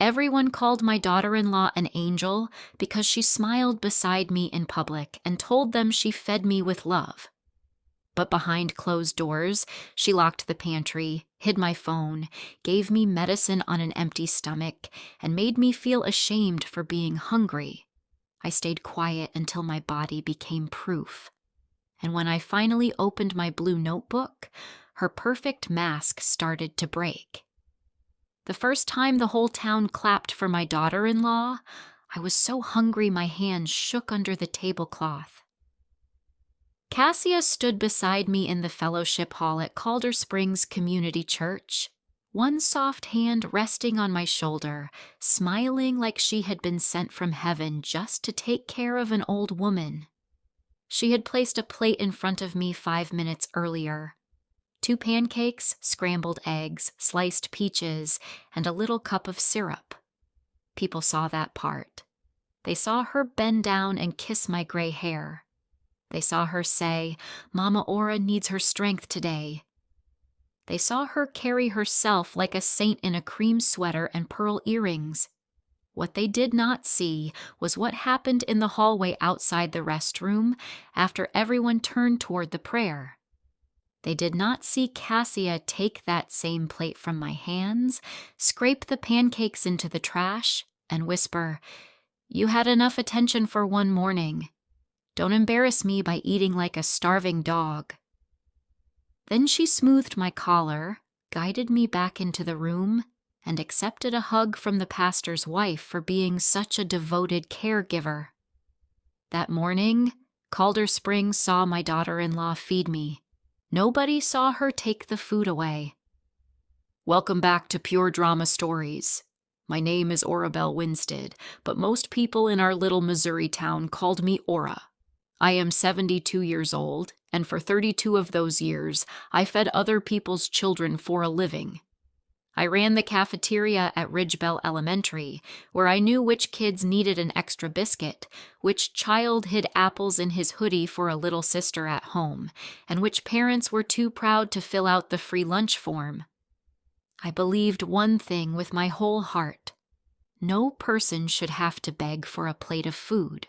Everyone called my daughter-in-law an angel because she smiled beside me in public and told them she fed me with love. But behind closed doors, she locked the pantry, hid my phone, gave me medicine on an empty stomach, and made me feel ashamed for being hungry. I stayed quiet until my body became proof. And when I finally opened my blue notebook, her perfect mask started to break. The first time the whole town clapped for my daughter-in-law, I was so hungry my hands shook under the tablecloth. Cassia stood beside me in the fellowship hall at Calder Springs Community Church, one soft hand resting on my shoulder, smiling like she had been sent from heaven just to take care of an old woman. She had placed a plate in front of me 5 minutes earlier. 2 pancakes, scrambled eggs, sliced peaches, and a little cup of syrup. People saw that part. They saw her bend down and kiss my gray hair. They saw her say, "Mama Ora needs her strength today." They saw her carry herself like a saint in a cream sweater and pearl earrings. What they did not see was what happened in the hallway outside the restroom after everyone turned toward the prayer. They did not see Cassia take that same plate from my hands, scrape the pancakes into the trash, and whisper, "You had enough attention for one morning. Don't embarrass me by eating like a starving dog." Then she smoothed my collar, guided me back into the room, and accepted a hug from the pastor's wife for being such a devoted caregiver. That morning, Calder Springs saw my daughter-in-law feed me. Nobody saw her take the food away. Welcome back to Pure Drama Stories. My name is Ora Winsted, but most people in our little Missouri town called me Ora. I am 72 years old, and for 32 of those years, I fed other people's children for a living. I ran the cafeteria at Ridgebell Elementary, where I knew which kids needed an extra biscuit, which child hid apples in his hoodie for a little sister at home, and which parents were too proud to fill out the free lunch form. I believed one thing with my whole heart. No person should have to beg for a plate of food.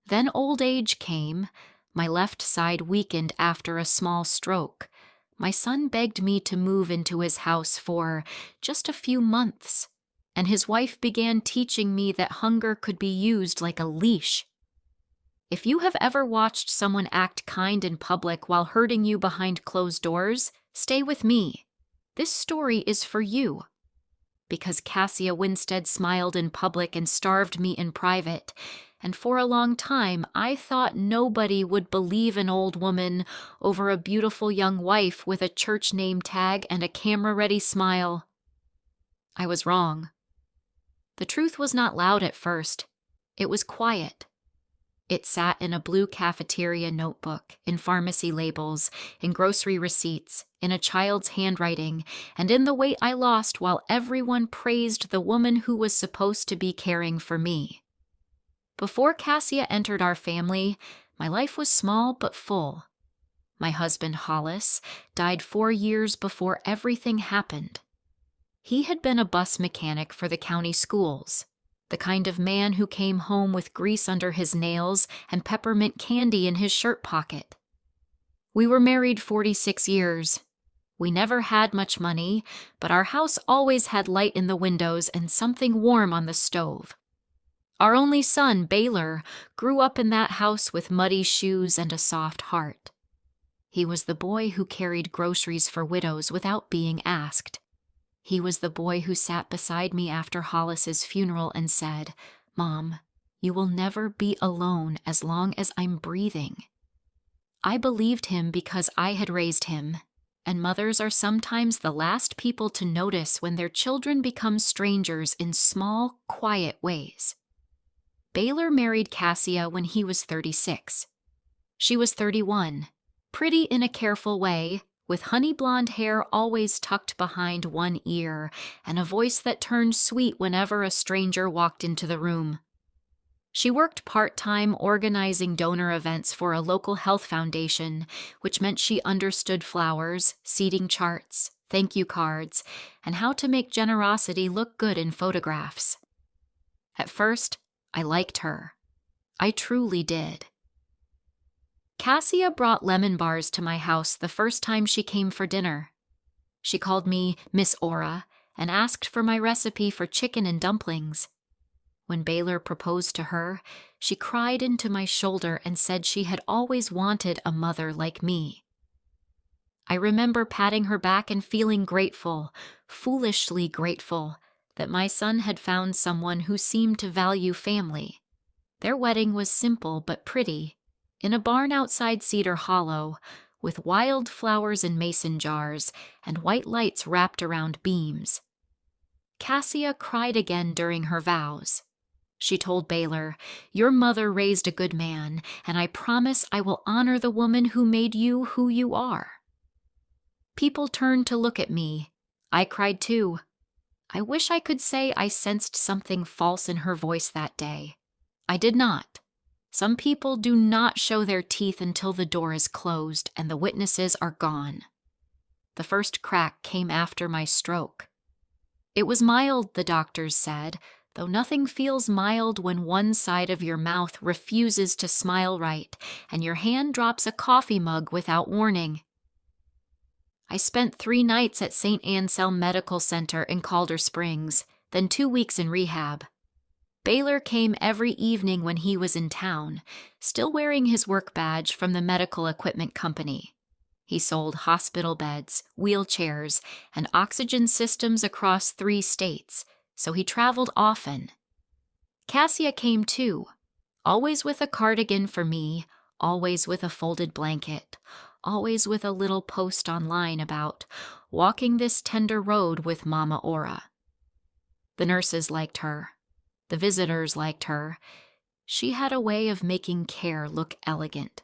Then old age came. My left side weakened after a small stroke. My son begged me to move into his house for just a few months, and his wife began teaching me that hunger could be used like a leash. If you have ever watched someone act kind in public while hurting you behind closed doors, stay with me. This story is for you. Because Cassia Winsted smiled in public and starved me in private, and for a long time I thought nobody would believe an old woman over a beautiful young wife with a church name tag and a camera-ready smile. I was wrong. The truth was not loud at first. It was quiet. It sat in a blue cafeteria notebook, in pharmacy labels, in grocery receipts, in a child's handwriting, and in the weight I lost while everyone praised the woman who was supposed to be caring for me. Before Cassia entered our family, my life was small but full. My husband, Hollis, died 4 years before everything happened. He had been a bus mechanic for the county schools, the kind of man who came home with grease under his nails and peppermint candy in his shirt pocket. We were married 46 years. We never had much money, but our house always had light in the windows and something warm on the stove. Our only son, Baylor, grew up in that house with muddy shoes and a soft heart. He was the boy who carried groceries for widows without being asked. He was the boy who sat beside me after Hollis's funeral and said, "Mom, you will never be alone as long as I'm breathing." I believed him because I had raised him, and mothers are sometimes the last people to notice when their children become strangers in small, quiet ways. Baylor married Cassia when he was 36. She was 31, pretty in a careful way, with honey blonde hair always tucked behind one ear and a voice that turned sweet whenever a stranger walked into the room. She worked part-time organizing donor events for a local health foundation, which meant she understood flowers, seating charts, thank you cards, and how to make generosity look good in photographs. At first, I liked her. I truly did. Cassia brought lemon bars to my house the first time she came for dinner. She called me Miss Ora and asked for my recipe for chicken and dumplings. When Baylor proposed to her, she cried into my shoulder and said she had always wanted a mother like me. I remember patting her back and feeling grateful, foolishly grateful, that my son had found someone who seemed to value family. Their wedding was simple but pretty, in a barn outside Cedar Hollow, with wild flowers in mason jars and white lights wrapped around beams. Cassia cried again during her vows. She told Baylor, "Your mother raised a good man, and I promise I will honor the woman who made you who you are." People turned to look at me. I cried too. I wish I could say I sensed something false in her voice that day. I did not. Some people do not show their teeth until the door is closed and the witnesses are gone. The first crack came after my stroke. It was mild, the doctors said, though nothing feels mild when one side of your mouth refuses to smile right and your hand drops a coffee mug without warning. I spent 3 nights at St. Anselm Medical Center in Calder Springs, then 2 weeks in rehab. Baylor came every evening when he was in town, still wearing his work badge from the medical equipment company. He sold hospital beds, wheelchairs, and oxygen systems across 3 states, so he traveled often. Cassia came too, always with a cardigan for me, always with a folded blanket, always with a little post online about walking this tender road with Mama Ora. The nurses liked her. The visitors liked her. She had a way of making care look elegant.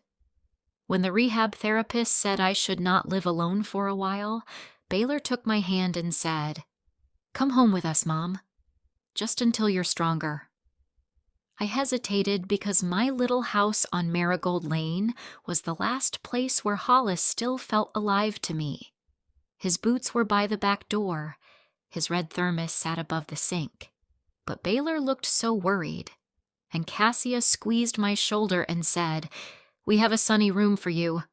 When the rehab therapist said I should not live alone for a while, Baylor took my hand and said, "Come home with us, Mom. Just until you're stronger." I hesitated because my little house on Marigold Lane was the last place where Hollis still felt alive to me. His boots were by the back door. His red thermos sat above the sink. But Baylor looked so worried, and Cassia squeezed my shoulder and said, "We have a sunny room for you.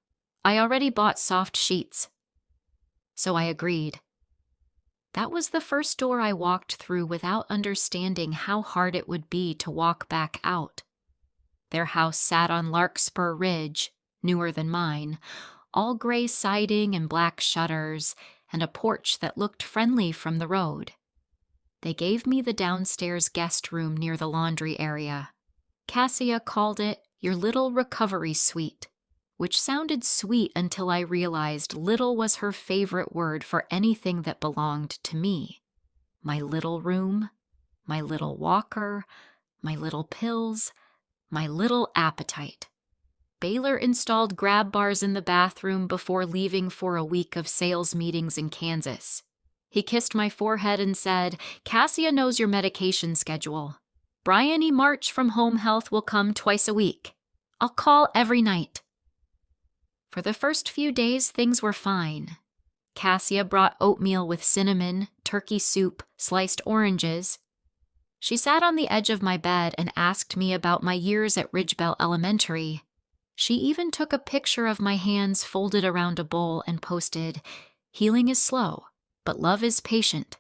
I already bought soft sheets." So I agreed. That was the first door I walked through without understanding how hard it would be to walk back out. Their house sat on Larkspur Ridge, newer than mine, all gray siding and black shutters, and a porch that looked friendly from the road. They gave me the downstairs guest room near the laundry area. Cassia called it your little recovery suite, which sounded sweet until I realized little was her favorite word for anything that belonged to me. My little room, my little walker, my little pills, my little appetite. Baylor installed grab bars in the bathroom before leaving for a week of sales meetings in Kansas. He kissed my forehead and said, "Cassia knows your medication schedule. Brian E. March from Home Health will come twice a week. I'll call every night." For the first few days, things were fine. Cassia brought oatmeal with cinnamon, turkey soup, sliced oranges. She sat on the edge of my bed and asked me about my years at Ridgebell Elementary. She even took a picture of my hands folded around a bowl and posted, "Healing is slow, but love is patient."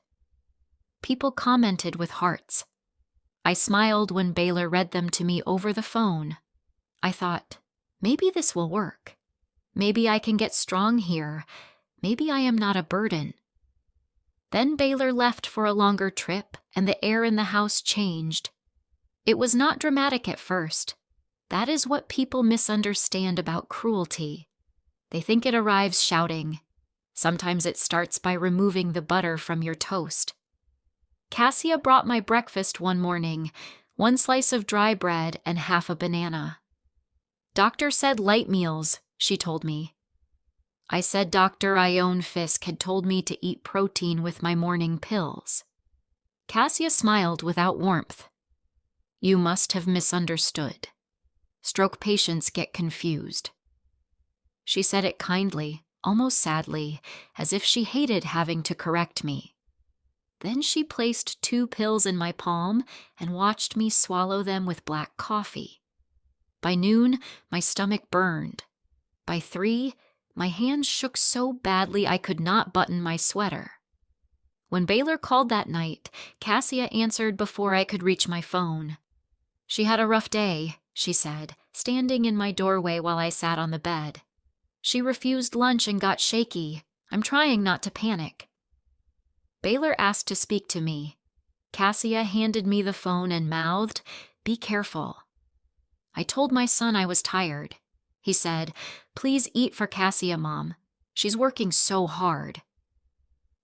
People commented with hearts. I smiled when Baylor read them to me over the phone. I thought, maybe this will work. Maybe I can get strong here. Maybe I am not a burden. Then Baylor left for a longer trip, and the air in the house changed. It was not dramatic at first. That is what people misunderstand about cruelty. They think it arrives shouting. Sometimes it starts by removing the butter from your toast. Cassia brought my breakfast one morning, 1 slice of dry bread and half a banana. "Doctor said light meals," she told me. I said Dr. Ione Fisk had told me to eat protein with my morning pills. Cassia smiled without warmth. "You must have misunderstood. Stroke patients get confused." She said it kindly, almost sadly, as if she hated having to correct me. Then she placed 2 pills in my palm and watched me swallow them with black coffee. By noon, my stomach burned. By 3, my hands shook so badly I could not button my sweater. When Baylor called that night, Cassia answered before I could reach my phone. She had a rough day, she said, standing in my doorway while I sat on the bed. She refused lunch and got shaky. I'm trying not to panic. Baylor asked to speak to me. Cassia handed me the phone and mouthed, "Be careful." I told my son I was tired. He said, "Please eat for Cassia, Mom. She's working so hard."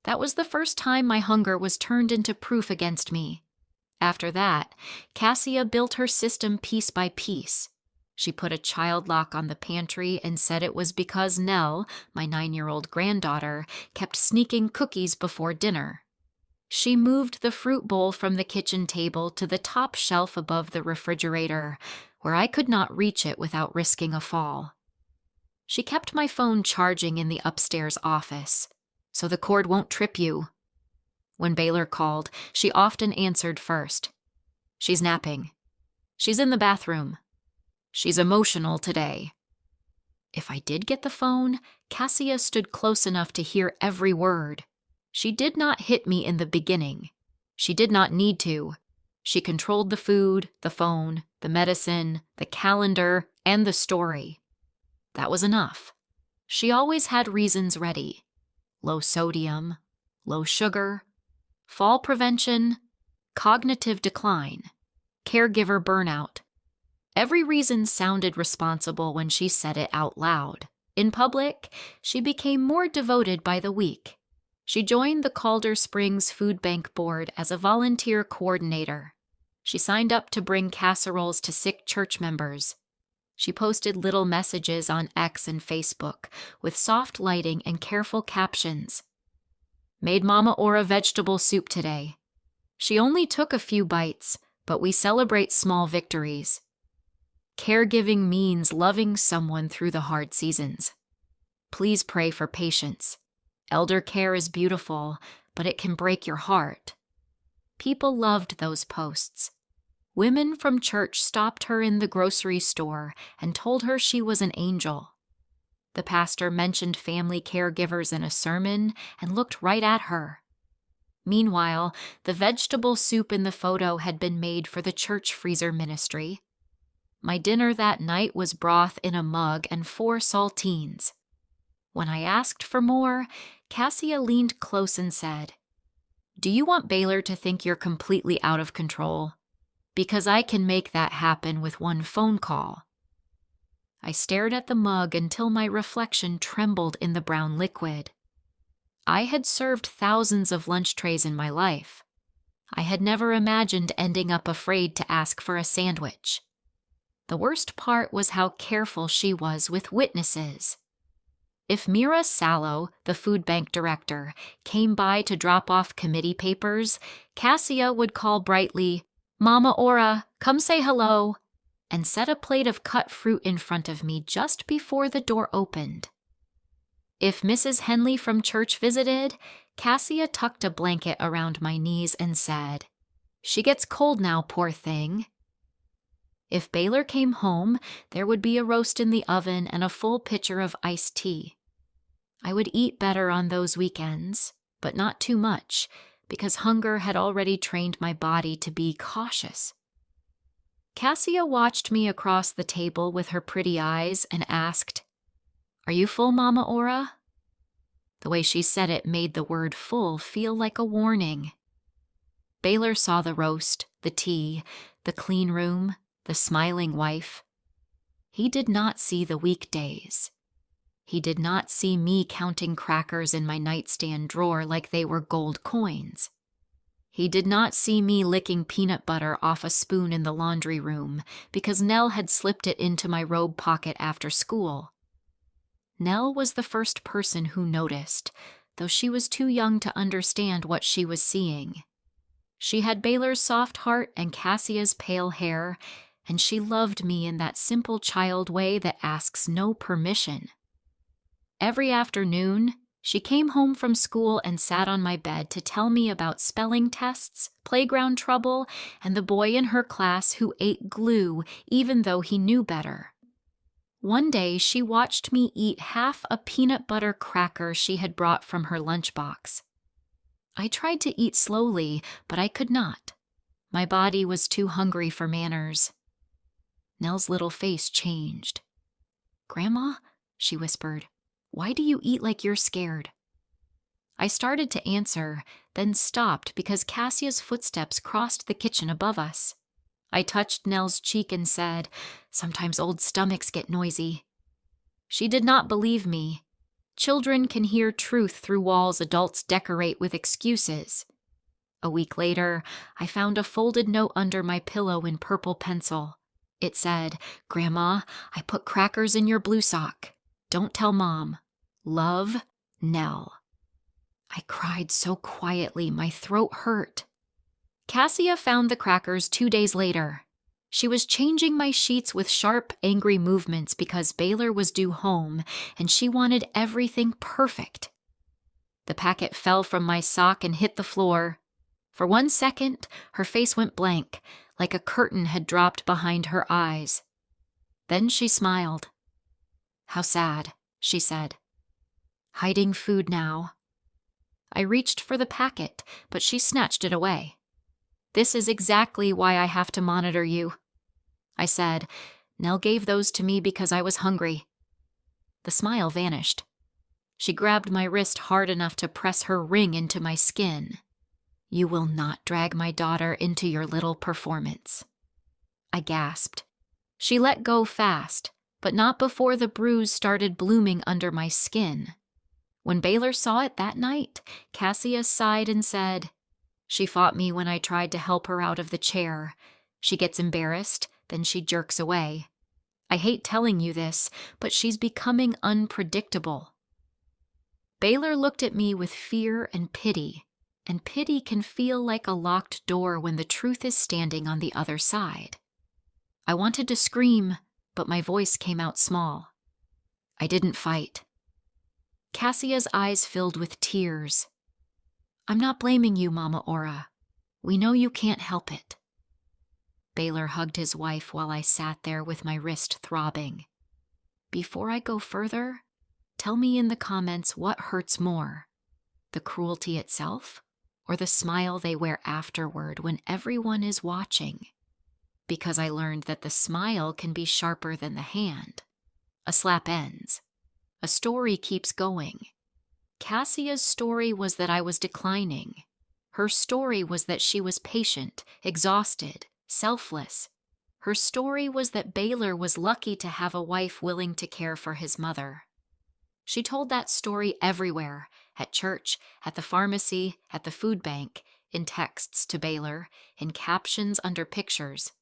That was the first time my hunger was turned into proof against me. After that, Cassia built her system piece by piece. She put a child lock on the pantry and said it was because Nell, my 9-year-old granddaughter, kept sneaking cookies before dinner. She moved the fruit bowl from the kitchen table to the top shelf above the refrigerator, where I could not reach it without risking a fall. She kept my phone charging in the upstairs office, so the cord won't trip you. When Baylor called, she often answered first. "She's napping. She's in the bathroom. She's emotional today." If I did get the phone, Cassia stood close enough to hear every word. She did not hit me in the beginning. She did not need to. She controlled the food, the phone, the medicine, the calendar, and the story. That was enough. She always had reasons ready. Low sodium, low sugar, fall prevention, cognitive decline, caregiver burnout. Every reason sounded responsible when she said it out loud. In public, she became more devoted by the week. She joined the Calder Springs Food Bank Board as a volunteer coordinator. She signed up to bring casseroles to sick church members. She posted little messages on X and Facebook with soft lighting and careful captions. "Made Mama Ora vegetable soup today. She only took a few bites, but we celebrate small victories. Caregiving means loving someone through the hard seasons. Please pray for patience. Elder care is beautiful, but it can break your heart." People loved those posts. Women from church stopped her in the grocery store and told her she was an angel. The pastor mentioned family caregivers in a sermon and looked right at her. Meanwhile, the vegetable soup in the photo had been made for the church freezer ministry. My dinner that night was broth in a mug and 4 saltines. When I asked for more, Cassia leaned close and said, "Do you want Baylor to think you're completely out of control? Because I can make that happen with 1 phone call." I stared at the mug until my reflection trembled in the brown liquid. I had served thousands of lunch trays in my life. I had never imagined ending up afraid to ask for a sandwich. The worst part was how careful she was with witnesses. If Mira Sallow, the food bank director, came by to drop off committee papers, Cassia would call brightly, "Mama Ora, come say hello," and set a plate of cut fruit in front of me just before the door opened. If Mrs. Henley from church visited, Cassia tucked a blanket around my knees and said, "She gets cold now, poor thing." If Baylor came home, there would be a roast in the oven and a full pitcher of iced tea. I would eat better on those weekends, but not too much, because hunger had already trained my body to be cautious. Cassia watched me across the table with her pretty eyes and asked, "Are you full, Mama Ora?" The way she said it made the word full feel like a warning. Baylor saw the roast, the tea, the clean room, the smiling wife. He did not see the weekdays. He did not see me counting crackers in my nightstand drawer like they were gold coins. He did not see me licking peanut butter off a spoon in the laundry room because Nell had slipped it into my robe pocket after school. Nell was the first person who noticed, though she was too young to understand what she was seeing. She had Baylor's soft heart and Cassia's pale hair, and she loved me in that simple child way that asks no permission. Every afternoon, she came home from school and sat on my bed to tell me about spelling tests, playground trouble, and the boy in her class who ate glue even though he knew better. One day, she watched me eat half a peanut butter cracker she had brought from her lunchbox. I tried to eat slowly, but I could not. My body was too hungry for manners. Nell's little face changed. "Grandma," she whispered, "why do you eat like you're scared?" I started to answer, then stopped because Cassia's footsteps crossed the kitchen above us. I touched Nell's cheek and said, "Sometimes old stomachs get noisy." She did not believe me. Children can hear truth through walls adults decorate with excuses. A week later, I found a folded note under my pillow in purple pencil. It said, "Grandma, I put crackers in your blue sock. Don't tell Mom. Love, Nell." I cried so quietly, my throat hurt. Cassia found the crackers 2 days later. She was changing my sheets with sharp, angry movements because Baylor was due home, and she wanted everything perfect. The packet fell from my sock and hit the floor. For 1 second, her face went blank, like a curtain had dropped behind her eyes. Then she smiled. "How sad," she said. "Hiding food now." I reached for the packet, but she snatched it away. "This is exactly why I have to monitor you." I said, "Nell gave those to me because I was hungry." The smile vanished. She grabbed my wrist hard enough to press her ring into my skin. "You will not drag my daughter into your little performance." I gasped. She let go fast, but not before the bruise started blooming under my skin. When Baylor saw it that night, Cassia sighed and said, "She fought me when I tried to help her out of the chair. She gets embarrassed, then she jerks away. I hate telling you this, but she's becoming unpredictable." Baylor looked at me with fear and pity can feel like a locked door when the truth is standing on the other side. I wanted to scream, but my voice came out small. I didn't fight. Cassia's eyes filled with tears. "I'm not blaming you, Mama Ora. We know you can't help it." Baylor hugged his wife while I sat there with my wrist throbbing. "Before I go further, tell me in the comments what hurts more, the cruelty itself or the smile they wear afterward when everyone is watching. Because I learned that the smile can be sharper than the hand. A slap ends. A story keeps going. Cassia's story was that I was declining. Her story was that she was patient, exhausted, selfless. Her story was that Baylor was lucky to have a wife willing to care for his mother. She told that story everywhere, at church, at the pharmacy, at the food bank, in texts to Baylor, in captions under pictures.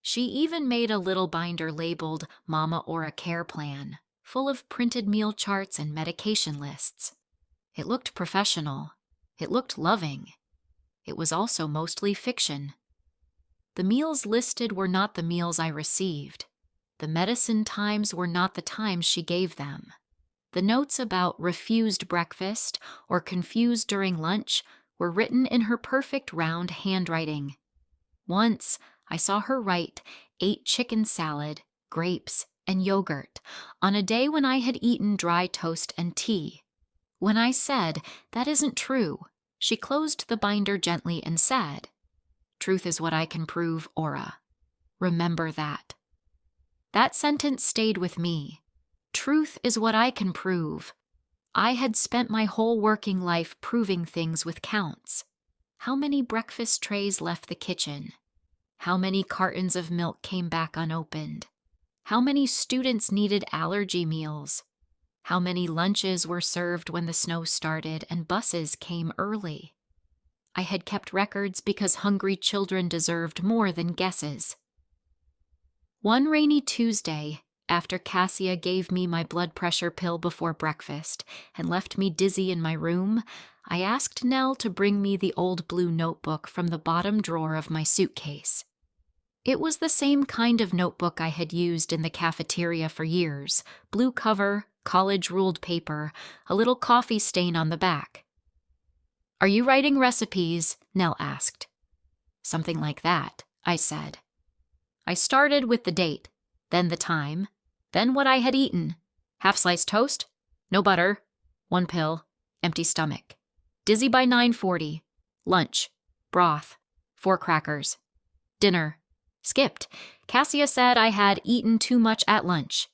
She even made a little binder labeled Mama Ora Care Plan, full of printed meal charts and medication lists. It looked professional. It looked loving. It was also mostly fiction. The meals listed were not the meals I received. The medicine times were not the times she gave them. The notes about refused breakfast or confused during lunch were written in her perfect round handwriting. Once, I saw her write 8 chicken salad, grapes, and yogurt on a day when I had eaten dry toast and tea. When I said, "That isn't true," she closed the binder gently and said, "Truth is what I can prove, Ora. Remember that." That sentence stayed with me. Truth is what I can prove. I had spent my whole working life proving things with counts. How many breakfast trays left the kitchen? How many cartons of milk came back unopened? How many students needed allergy meals? How many lunches were served when the snow started and buses came early? I had kept records because hungry children deserved more than guesses. One rainy Tuesday, after Cassia gave me my blood pressure pill before breakfast and left me dizzy in my room, I asked Nell to bring me the old blue notebook from the bottom drawer of my suitcase. It was the same kind of notebook I had used in the cafeteria for years, blue cover, college-ruled paper, a little coffee stain on the back. "Are you writing recipes?" Nell asked. "Something like that," I said. I started with the date, then the time, then what I had eaten. Half-sliced toast? No butter. 1 pill. Empty stomach. Dizzy by 9:40. Lunch. Broth. 4 crackers. Dinner. Skipped. Cassia said I had eaten too much at lunch.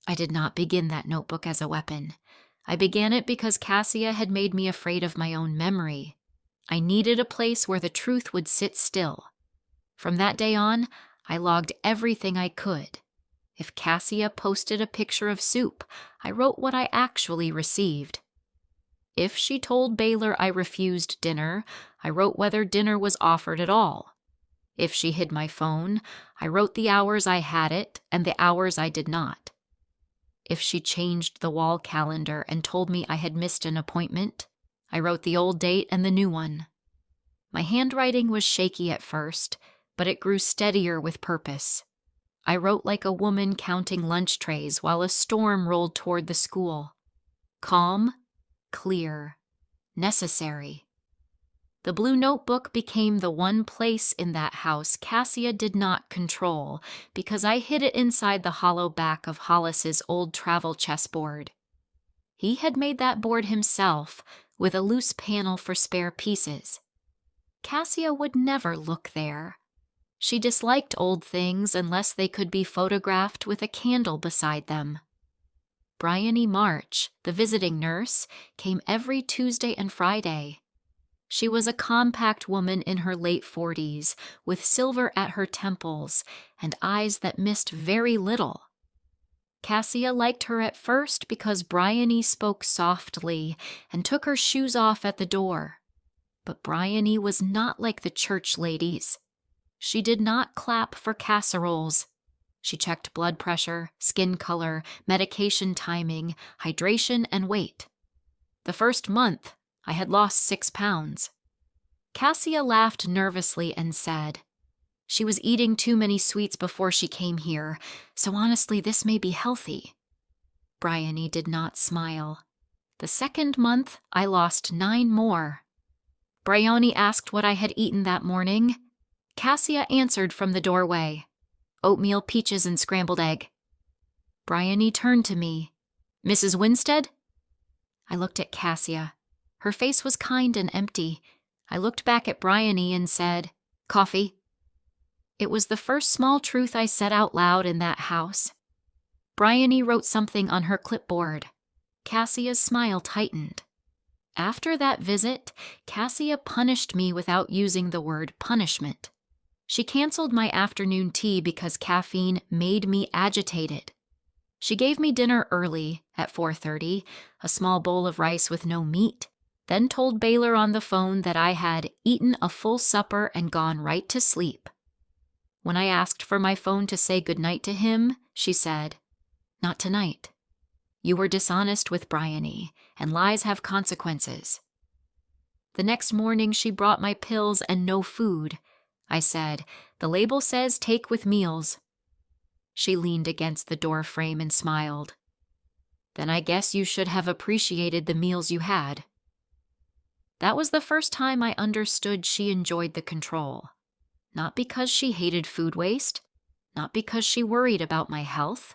I did not begin that notebook as a weapon. I began it because Cassia had made me afraid of my own memory. I needed a place where the truth would sit still. From that day on, I logged everything I could. If Cassia posted a picture of soup, I wrote what I actually received. If she told Baylor I refused dinner, I wrote whether dinner was offered at all. If she hid my phone, I wrote the hours I had it and the hours I did not. If she changed the wall calendar and told me I had missed an appointment, I wrote the old date and the new one. My handwriting was shaky at first, but it grew steadier with purpose. I wrote like a woman counting lunch trays while a storm rolled toward the school. Calm, clear, necessary. The blue notebook became the one place in that house Cassia did not control because I hid it inside the hollow back of Hollis's old travel chessboard. He had made that board himself with a loose panel for spare pieces. Cassia would never look there. She disliked old things unless they could be photographed with a candle beside them. Bryony March, the visiting nurse, came every Tuesday and Friday. She was a compact woman in her late 40s, with silver at her temples and eyes that missed very little. Cassia liked her at first because Bryony spoke softly and took her shoes off at the door. But Bryony was not like the church ladies. She did not clap for casseroles. She checked blood pressure, skin color, medication timing, hydration, and weight. The first month, I had lost 6 pounds. Cassia laughed nervously and said, "She was eating too many sweets before she came here, so honestly this may be healthy." Bryony did not smile. The second month, I lost 9 more. Bryony asked what I had eaten that morning. Cassia answered from the doorway, "Oatmeal, peaches, and scrambled egg." Bryony turned to me. "Mrs. Winsted?" I looked at Cassia. Her face was kind and empty. I looked back at Bryony and said, "Coffee." It was the first small truth I said out loud in that house. Bryony wrote something on her clipboard. Cassia's smile tightened. After that visit, Cassia punished me without using the word punishment. She canceled my afternoon tea because caffeine made me agitated. She gave me dinner early, at 4:30, a small bowl of rice with no meat, then told Baylor on the phone that I had eaten a full supper and gone right to sleep. When I asked for my phone to say goodnight to him, she said, "Not tonight. You were dishonest with Bryony, and lies have consequences." The next morning she brought my pills and no food. I said, "The label says take with meals." She leaned against the door frame and smiled. "Then I guess you should have appreciated the meals you had." That was the first time I understood she enjoyed the control. Not because she hated food waste, not because she worried about my health,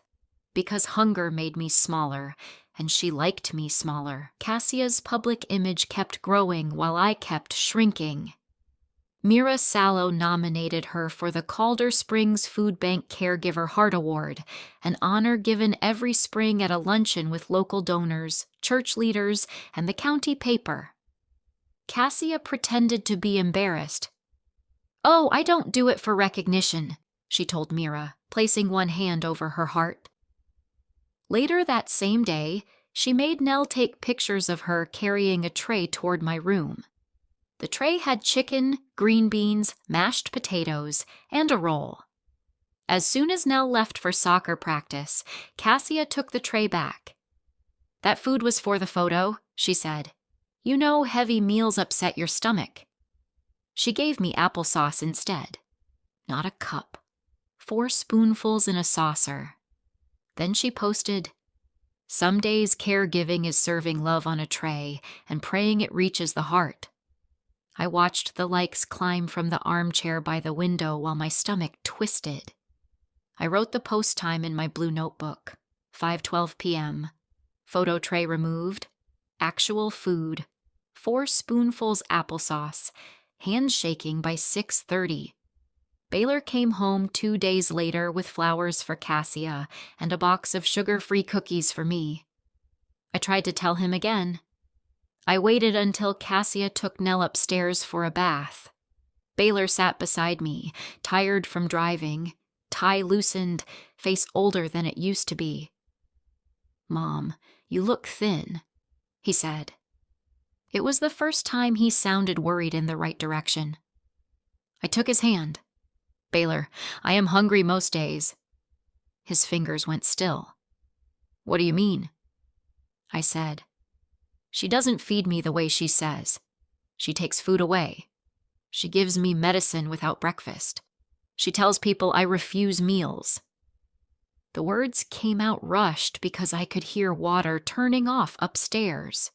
because hunger made me smaller, and she liked me smaller. Cassia's public image kept growing while I kept shrinking. Mira Sallow nominated her for the Calder Springs Food Bank Caregiver Heart Award, an honor given every spring at a luncheon with local donors, church leaders, and the county paper. Cassia pretended to be embarrassed. "Oh, I don't do it for recognition," she told Mira, placing one hand over her heart. Later that same day, she made Nell take pictures of her carrying a tray toward my room. The tray had chicken, green beans, mashed potatoes, and a roll. As soon as Nell left for soccer practice, Cassia took the tray back. "That food was for the photo," she said. "You know heavy meals upset your stomach." She gave me applesauce instead. Not a cup. 4 spoonfuls in a saucer. Then she posted, Some days caregiving is serving love on a tray and praying it reaches the heart. I watched the likes climb from the armchair by the window while my stomach twisted. I wrote the post time in my blue notebook, 5:12 p.m. Photo tray removed, actual food, 4 spoonfuls applesauce, hands shaking by 6:30. Baylor came home 2 days later with flowers for Cassia and a box of sugar-free cookies for me. I tried to tell him again. I waited until Cassia took Nell upstairs for a bath. Baylor sat beside me, tired from driving, tie loosened, face older than it used to be. "Mom, you look thin," he said. It was the first time he sounded worried in the right direction. I took his hand. "Baylor, I am hungry most days." His fingers went still. "What do you mean?" I said, "She doesn't feed me the way she says. She takes food away. She gives me medicine without breakfast. She tells people I refuse meals." The words came out rushed because I could hear water turning off upstairs.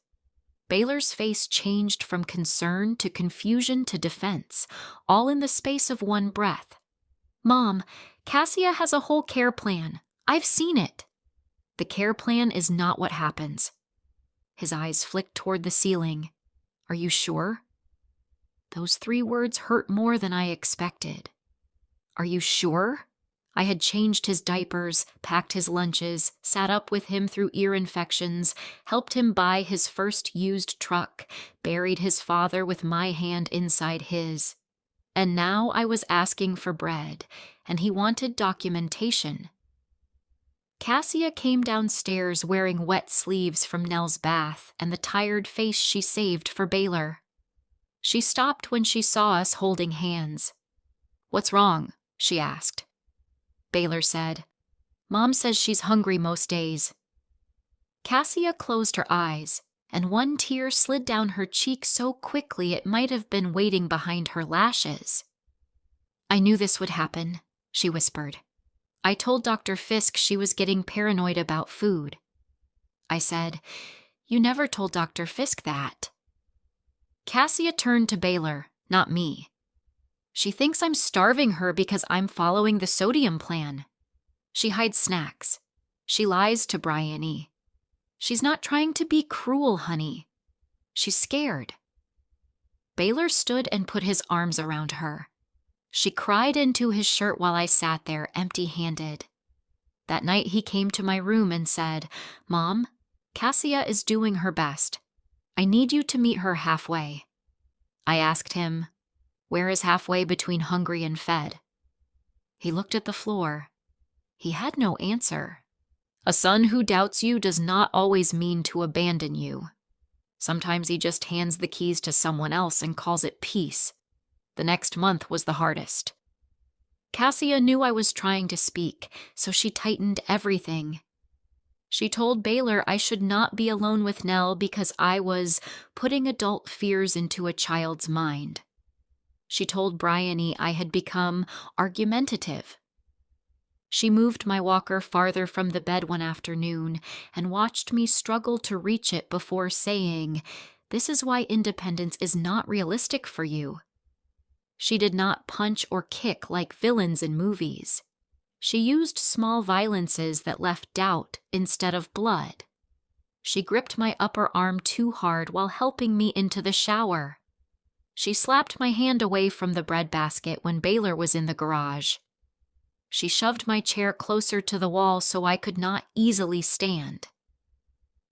Baylor's face changed from concern to confusion to defense, all in the space of one breath. "Mom, Cassia has a whole care plan. I've seen it." "The care plan is not what happens." His eyes flicked toward the ceiling. "Are you sure?" Those 3 words hurt more than I expected. "Are you sure?" I had changed his diapers, packed his lunches, sat up with him through ear infections, helped him buy his first used truck, buried his father with my hand inside his. And now I was asking for bread, and he wanted documentation. Cassia came downstairs wearing wet sleeves from Nell's bath and the tired face she saved for Baylor. She stopped when she saw us holding hands. "What's wrong?" she asked. Baylor said, "Mom says she's hungry most days." Cassia closed her eyes, and one tear slid down her cheek so quickly it might have been waiting behind her lashes. "I knew this would happen," she whispered. "I told Dr. Fisk she was getting paranoid about food." I said, "You never told Dr. Fisk that." Cassia turned to Baylor, not me. "She thinks I'm starving her because I'm following the sodium plan. She hides snacks. She lies to Bryony. She's not trying to be cruel, honey. She's scared." Baylor stood and put his arms around her. She cried into his shirt while I sat there, empty-handed. That night he came to my room and said, "Mom, Cassia is doing her best. I need you to meet her halfway." I asked him, "Where is halfway between hungry and fed?" He looked at the floor. He had no answer. A son who doubts you does not always mean to abandon you. Sometimes he just hands the keys to someone else and calls it peace. The next month was the hardest. Cassia knew I was trying to speak, so she tightened everything. She told Baylor I should not be alone with Nell because I was putting adult fears into a child's mind. She told Bryony I had become argumentative. She moved my walker farther from the bed one afternoon and watched me struggle to reach it before saying, "This is why independence is not realistic for you." She did not punch or kick like villains in movies. She used small violences that left doubt instead of blood. She gripped my upper arm too hard while helping me into the shower. She slapped my hand away from the breadbasket when Baylor was in the garage. She shoved my chair closer to the wall so I could not easily stand.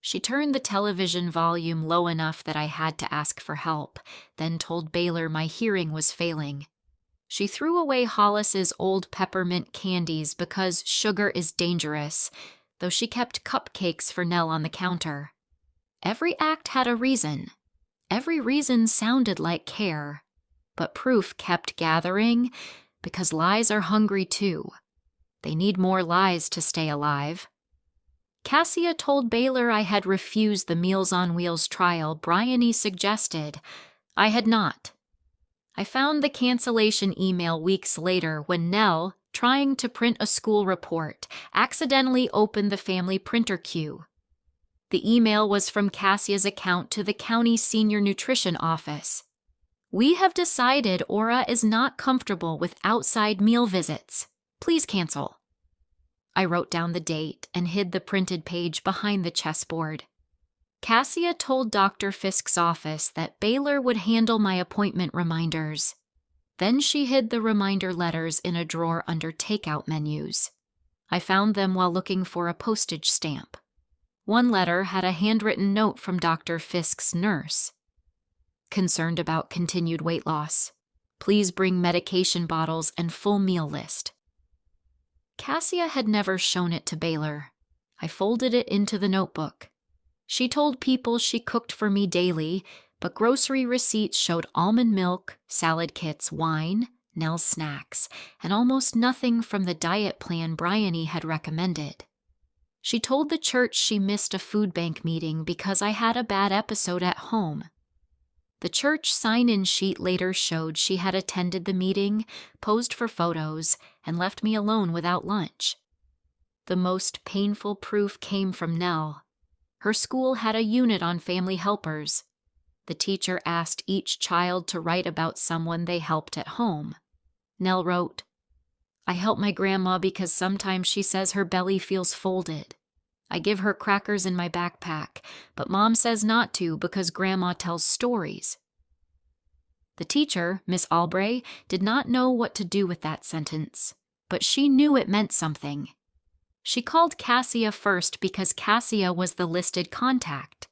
She turned the television volume low enough that I had to ask for help, then told Baylor my hearing was failing. She threw away Hollis's old peppermint candies because sugar is dangerous, though she kept cupcakes for Nell on the counter. Every act had a reason. Every reason sounded like care, but proof kept gathering because lies are hungry too. They need more lies to stay alive. Cassia told Baylor I had refused the Meals on Wheels trial Bryony suggested. I had not. I found the cancellation email weeks later when Nell, trying to print a school report, accidentally opened the family printer queue. The email was from Cassia's account to the county senior nutrition office. "We have decided Ora is not comfortable with outside meal visits. Please cancel." I wrote down the date and hid the printed page behind the chessboard. Cassia told Dr. Fisk's office that Baylor would handle my appointment reminders. Then she hid the reminder letters in a drawer under takeout menus. I found them while looking for a postage stamp. One letter had a handwritten note from Dr. Fisk's nurse. "Concerned about continued weight loss. Please bring medication bottles and full meal list." Cassia had never shown it to Baylor. I folded it into the notebook. She told people she cooked for me daily, but grocery receipts showed almond milk, salad kits, wine, Nell's snacks, and almost nothing from the diet plan Bryony had recommended. She told the church she missed a food bank meeting because I had a bad episode at home. The church sign-in sheet later showed she had attended the meeting, posed for photos, and left me alone without lunch. The most painful proof came from Nell. Her school had a unit on family helpers. The teacher asked each child to write about someone they helped at home. Nell wrote, "I help my grandma because sometimes she says her belly feels folded. I give her crackers in my backpack, but Mom says not to because Grandma tells stories." The teacher, Miss Albray, did not know what to do with that sentence, but she knew it meant something. She called Cassia first because Cassia was the listed contact.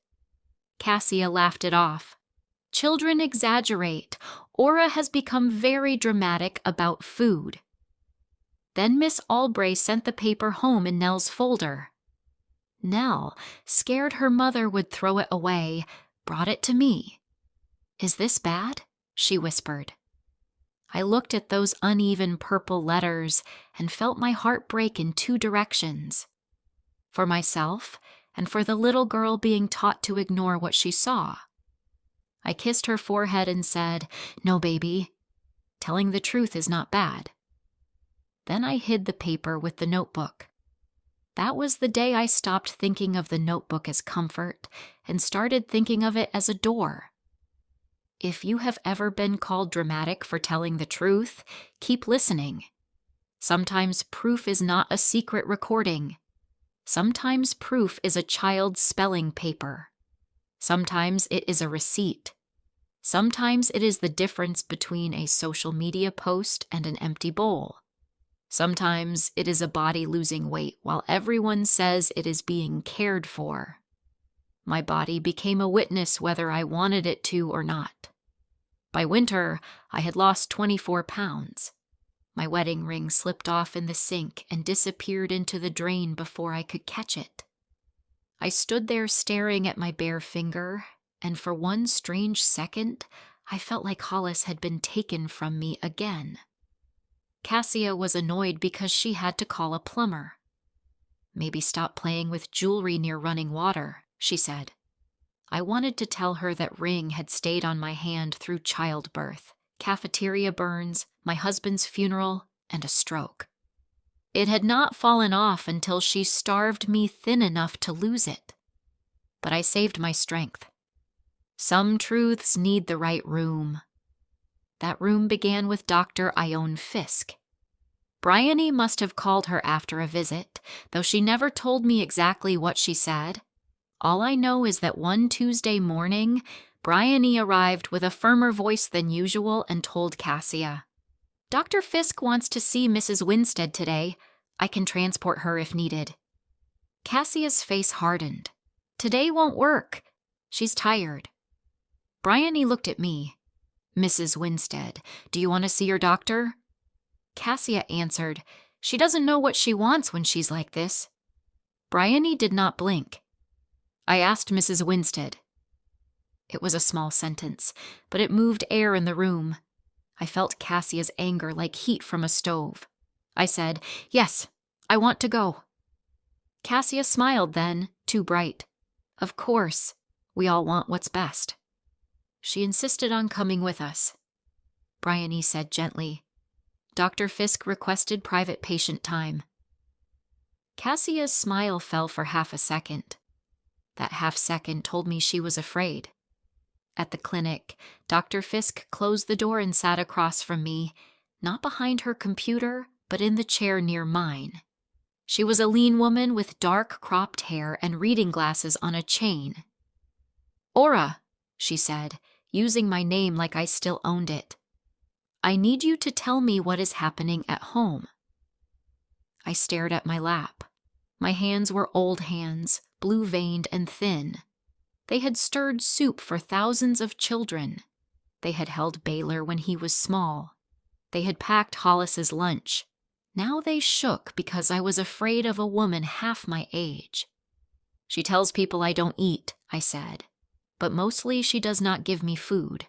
Cassia laughed it off. "Children exaggerate. Ora has become very dramatic about food." Then Miss Albray sent the paper home in Nell's folder. Nell, scared her mother would throw it away, brought it to me. "Is this bad?" she whispered. I looked at those uneven purple letters and felt my heart break in two directions. For myself and for the little girl being taught to ignore what she saw. I kissed her forehead and said, "No, baby. Telling the truth is not bad." Then I hid the paper with the notebook. That was the day I stopped thinking of the notebook as comfort and started thinking of it as a door. If you have ever been called dramatic for telling the truth, keep listening. Sometimes proof is not a secret recording. Sometimes proof is a child's spelling paper. Sometimes it is a receipt. Sometimes it is the difference between a social media post and an empty bowl. Sometimes it is a body losing weight while everyone says it is being cared for. My body became a witness whether I wanted it to or not. By winter, I had lost 24 pounds. My wedding ring slipped off in the sink and disappeared into the drain before I could catch it. I stood there staring at my bare finger, and for one strange second, I felt like Hollis had been taken from me again. Cassia was annoyed because she had to call a plumber. "Maybe stop playing with jewelry near running water," she said. I wanted to tell her that ring had stayed on my hand through childbirth, cafeteria burns, my husband's funeral, and a stroke. It had not fallen off until she starved me thin enough to lose it. But I saved my strength. Some truths need the right room. That room began with Dr. Ione Fisk. Bryony must have called her after a visit, though she never told me exactly what she said. All I know is that one Tuesday morning, Bryony arrived with a firmer voice than usual and told Cassia, "Dr. Fisk wants to see Mrs. Winsted today. I can transport her if needed." Cassia's face hardened. "Today won't work. She's tired." Bryony looked at me. "Mrs. Winsted, do you want to see your doctor?" Cassia answered, "She doesn't know what she wants when she's like this." Bryony did not blink. "I asked Mrs. Winsted." It was a small sentence, but it moved air in the room. I felt Cassia's anger like heat from a stove. I said, "Yes, I want to go." Cassia smiled then, too bright. "Of course, we all want what's best." She insisted on coming with us. Bryony said gently, "Dr. Fisk requested private patient time." Cassia's smile fell for half a second. That half second told me she was afraid. At the clinic, Dr. Fisk closed the door and sat across from me, not behind her computer, but in the chair near mine. She was a lean woman with dark cropped hair and reading glasses on a chain. "Ora," she said, using my name like I still owned it. "I need you to tell me what is happening at home." I stared at my lap. My hands were old hands, blue-veined and thin. They had stirred soup for thousands of children. They had held Baylor when he was small. They had packed Hollis's lunch. Now they shook because I was afraid of a woman half my age. "She tells people I don't eat," I said, "but mostly she does not give me food."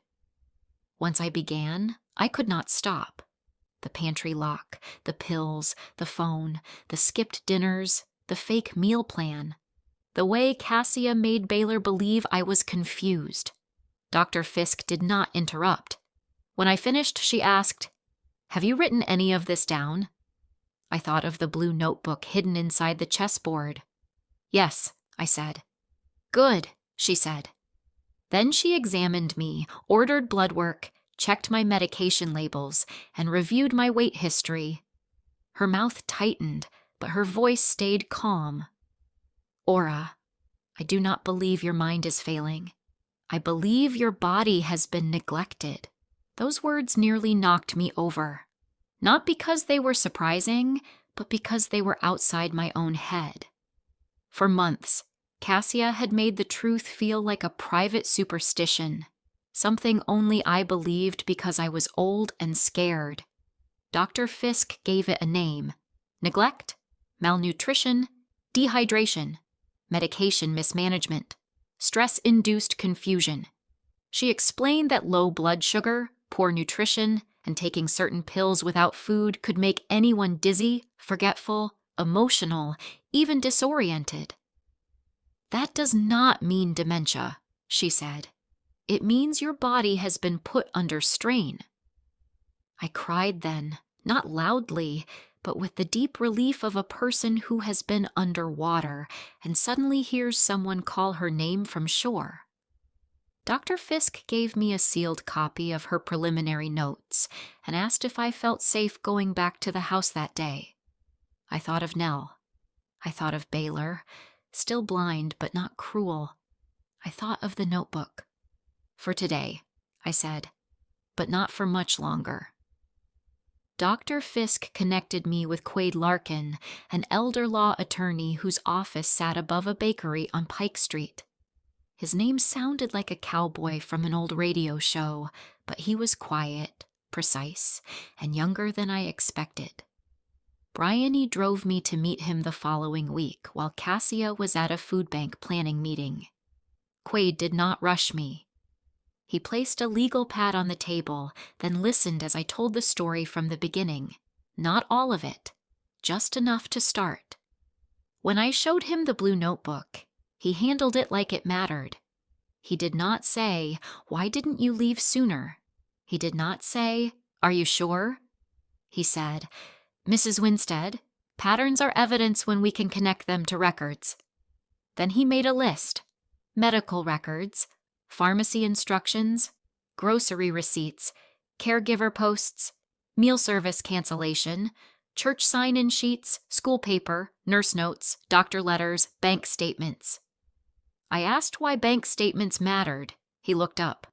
Once I began, I could not stop. The pantry lock, the pills, the phone, the skipped dinners, the fake meal plan. The way Cassia made Baylor believe I was confused. Dr. Fisk did not interrupt. When I finished, she asked, "Have you written any of this down?" I thought of the blue notebook hidden inside the chessboard. "Yes," I said. "Good," she said. Then she examined me, ordered blood work, checked my medication labels, and reviewed my weight history. Her mouth tightened, but her voice stayed calm. "Ora, I do not believe your mind is failing. I believe your body has been neglected." Those words nearly knocked me over. Not because they were surprising, but because they were outside my own head. For months, Cassia had made the truth feel like a private superstition, something only I believed because I was old and scared. Dr. Fisk gave it a name: neglect, malnutrition, dehydration, medication mismanagement, stress-induced confusion. She explained that low blood sugar, poor nutrition, and taking certain pills without food could make anyone dizzy, forgetful, emotional, even disoriented. "That does not mean dementia," she said. "It means your body has been put under strain." I cried then, not loudly, but with the deep relief of a person who has been underwater and suddenly hears someone call her name from shore. Dr. Fisk gave me a sealed copy of her preliminary notes and asked if I felt safe going back to the house that day. I thought of Nell. I thought of Baylor, still blind but not cruel. I thought of the notebook. "For today," I said, "but not for much longer." Dr. Fisk connected me with Quade Larkin, an elder law attorney whose office sat above a bakery on Pike Street. His name sounded like a cowboy from an old radio show, but he was quiet, precise, and younger than I expected. Bryony drove me to meet him the following week while Cassia was at a food bank planning meeting. Quade did not rush me. He placed a legal pad on the table, then listened as I told the story from the beginning. Not all of it, just enough to start. When I showed him the blue notebook, he handled it like it mattered. He did not say, "Why didn't you leave sooner?" He did not say, "Are you sure?" He said, "Mrs. Winsted, patterns are evidence when we can connect them to records." Then he made a list: medical records, pharmacy instructions, grocery receipts, caregiver posts, meal service cancellation, church sign-in sheets, school paper, nurse notes, doctor letters, bank statements. I asked why bank statements mattered. He looked up.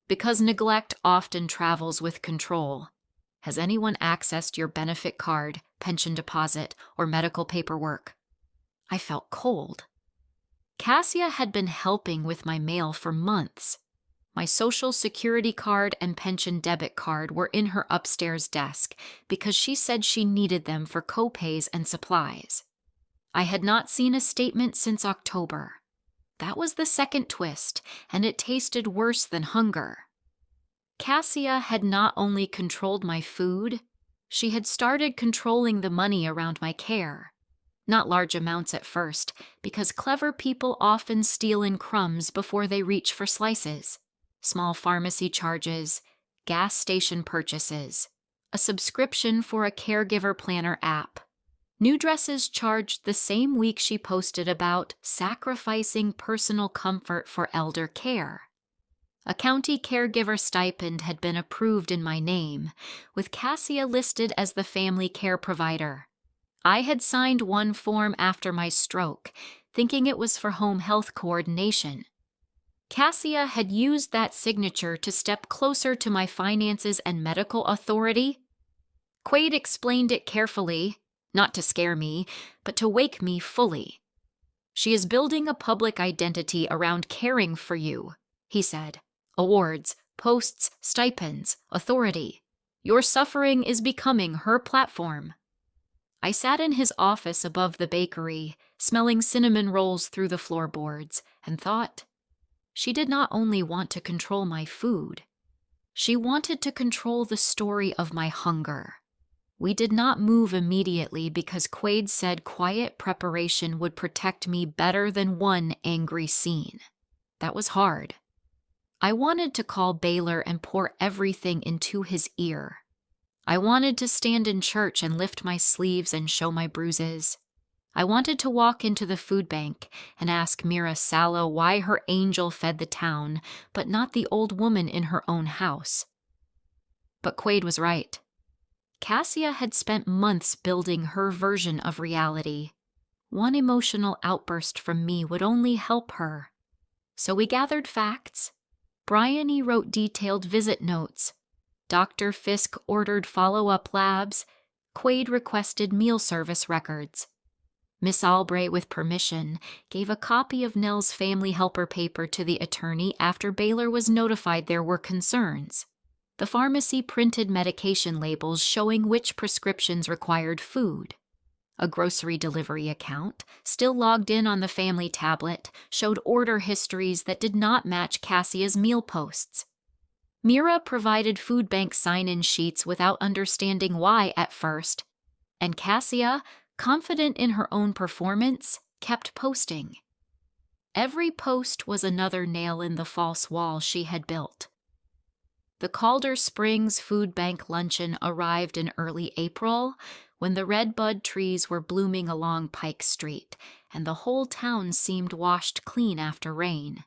"Because neglect often travels with control. Has anyone accessed your benefit card, pension deposit, or medical paperwork?" I felt cold. Cassia had been helping with my mail for months. My social security card and pension debit card were in her upstairs desk because she said she needed them for co-pays and supplies. I had not seen a statement since October. That was the second twist, and it tasted worse than hunger. Cassia had not only controlled my food, she had started controlling the money around my care. Not large amounts at first, because clever people often steal in crumbs before they reach for slices. Small pharmacy charges, gas station purchases, a subscription for a caregiver planner app. New dresses charged the same week she posted about sacrificing personal comfort for elder care. A county caregiver stipend had been approved in my name, with Cassia listed as the family care provider. I had signed one form after my stroke, thinking it was for home health coordination. Cassia had used that signature to step closer to my finances and medical authority. Quaid explained it carefully, not to scare me, but to wake me fully. "She is building a public identity around caring for you," he said. "Awards, posts, stipends, authority. Your suffering is becoming her platform." I sat in his office above the bakery, smelling cinnamon rolls through the floorboards, and thought, she did not only want to control my food, she wanted to control the story of my hunger. We did not move immediately because Quaid said quiet preparation would protect me better than one angry scene. That was hard. I wanted to call Baylor and pour everything into his ear. I wanted to stand in church and lift my sleeves and show my bruises. I wanted to walk into the food bank and ask Mira Sallow why her angel fed the town, but not the old woman in her own house. But Quaid was right. Cassia had spent months building her version of reality. One emotional outburst from me would only help her. So we gathered facts. Bryony wrote detailed visit notes. Dr. Fisk ordered follow-up labs. Quaid requested meal service records. Miss Albright, with permission, gave a copy of Nell's family helper paper to the attorney after Baylor was notified there were concerns. The pharmacy printed medication labels showing which prescriptions required food. A grocery delivery account, still logged in on the family tablet, showed order histories that did not match Cassia's meal posts. Mira provided food bank sign-in sheets without understanding why at first, and Cassia, confident in her own performance, kept posting. Every post was another nail in the false wall she had built. The Calder Springs Food Bank luncheon arrived in early April, when the redbud trees were blooming along Pike Street, and the whole town seemed washed clean after rain.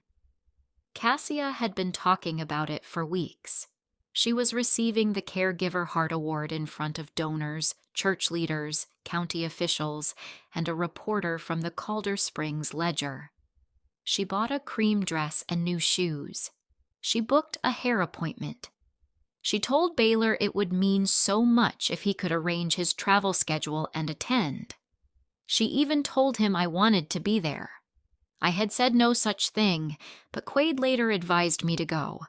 Cassia had been talking about it for weeks. She was receiving the Caregiver Heart Award in front of donors, church leaders, county officials, and a reporter from the Calder Springs Ledger. She bought a cream dress and new shoes. She booked a hair appointment. She told Baylor it would mean so much if he could arrange his travel schedule and attend. She even told him I wanted to be there. I had said no such thing, but Quaid later advised me to go.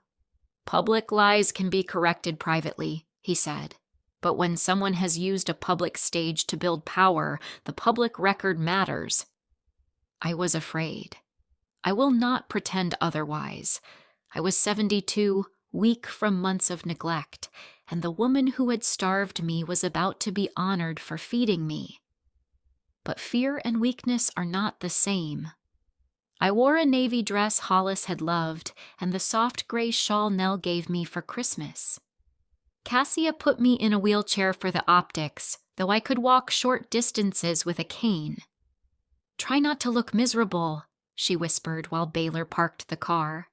"Public lies can be corrected privately," he said. "But when someone has used a public stage to build power, the public record matters." I was afraid. I will not pretend otherwise. I was 72, weak from months of neglect, and the woman who had starved me was about to be honored for feeding me. But fear and weakness are not the same. I wore a navy dress Hollis had loved and the soft gray shawl Nell gave me for Christmas. Cassia put me in a wheelchair for the optics, though I could walk short distances with a cane. "Try not to look miserable," she whispered while Baylor parked the car.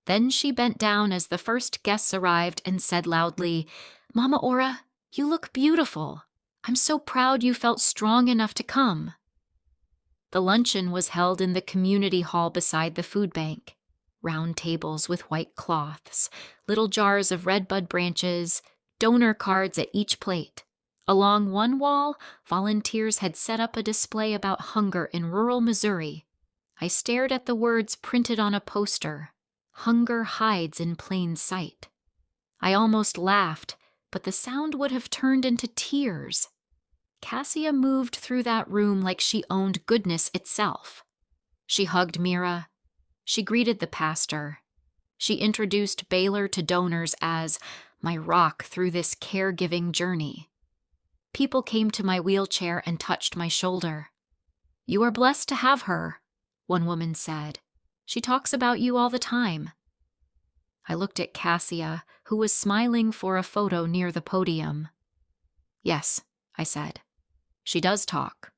Then she bent down as the first guests arrived and said loudly, "Mama Ora, you look beautiful. I'm so proud you felt strong enough to come." The luncheon was held in the community hall beside the food bank. Round tables with white cloths, little jars of redbud branches, donor cards at each plate. Along one wall, volunteers had set up a display about hunger in rural Missouri. I stared at the words printed on a poster. "Hunger hides in plain sight." I almost laughed, but the sound would have turned into tears. Cassia moved through that room like she owned goodness itself. She hugged Mira. She greeted the pastor. She introduced Baylor to donors as my rock through this caregiving journey. People came to my wheelchair and touched my shoulder. "You are blessed to have her," one woman said. "She talks about you all the time." I looked at Cassia, who was smiling for a photo near the podium. "Yes," I said. She does talk."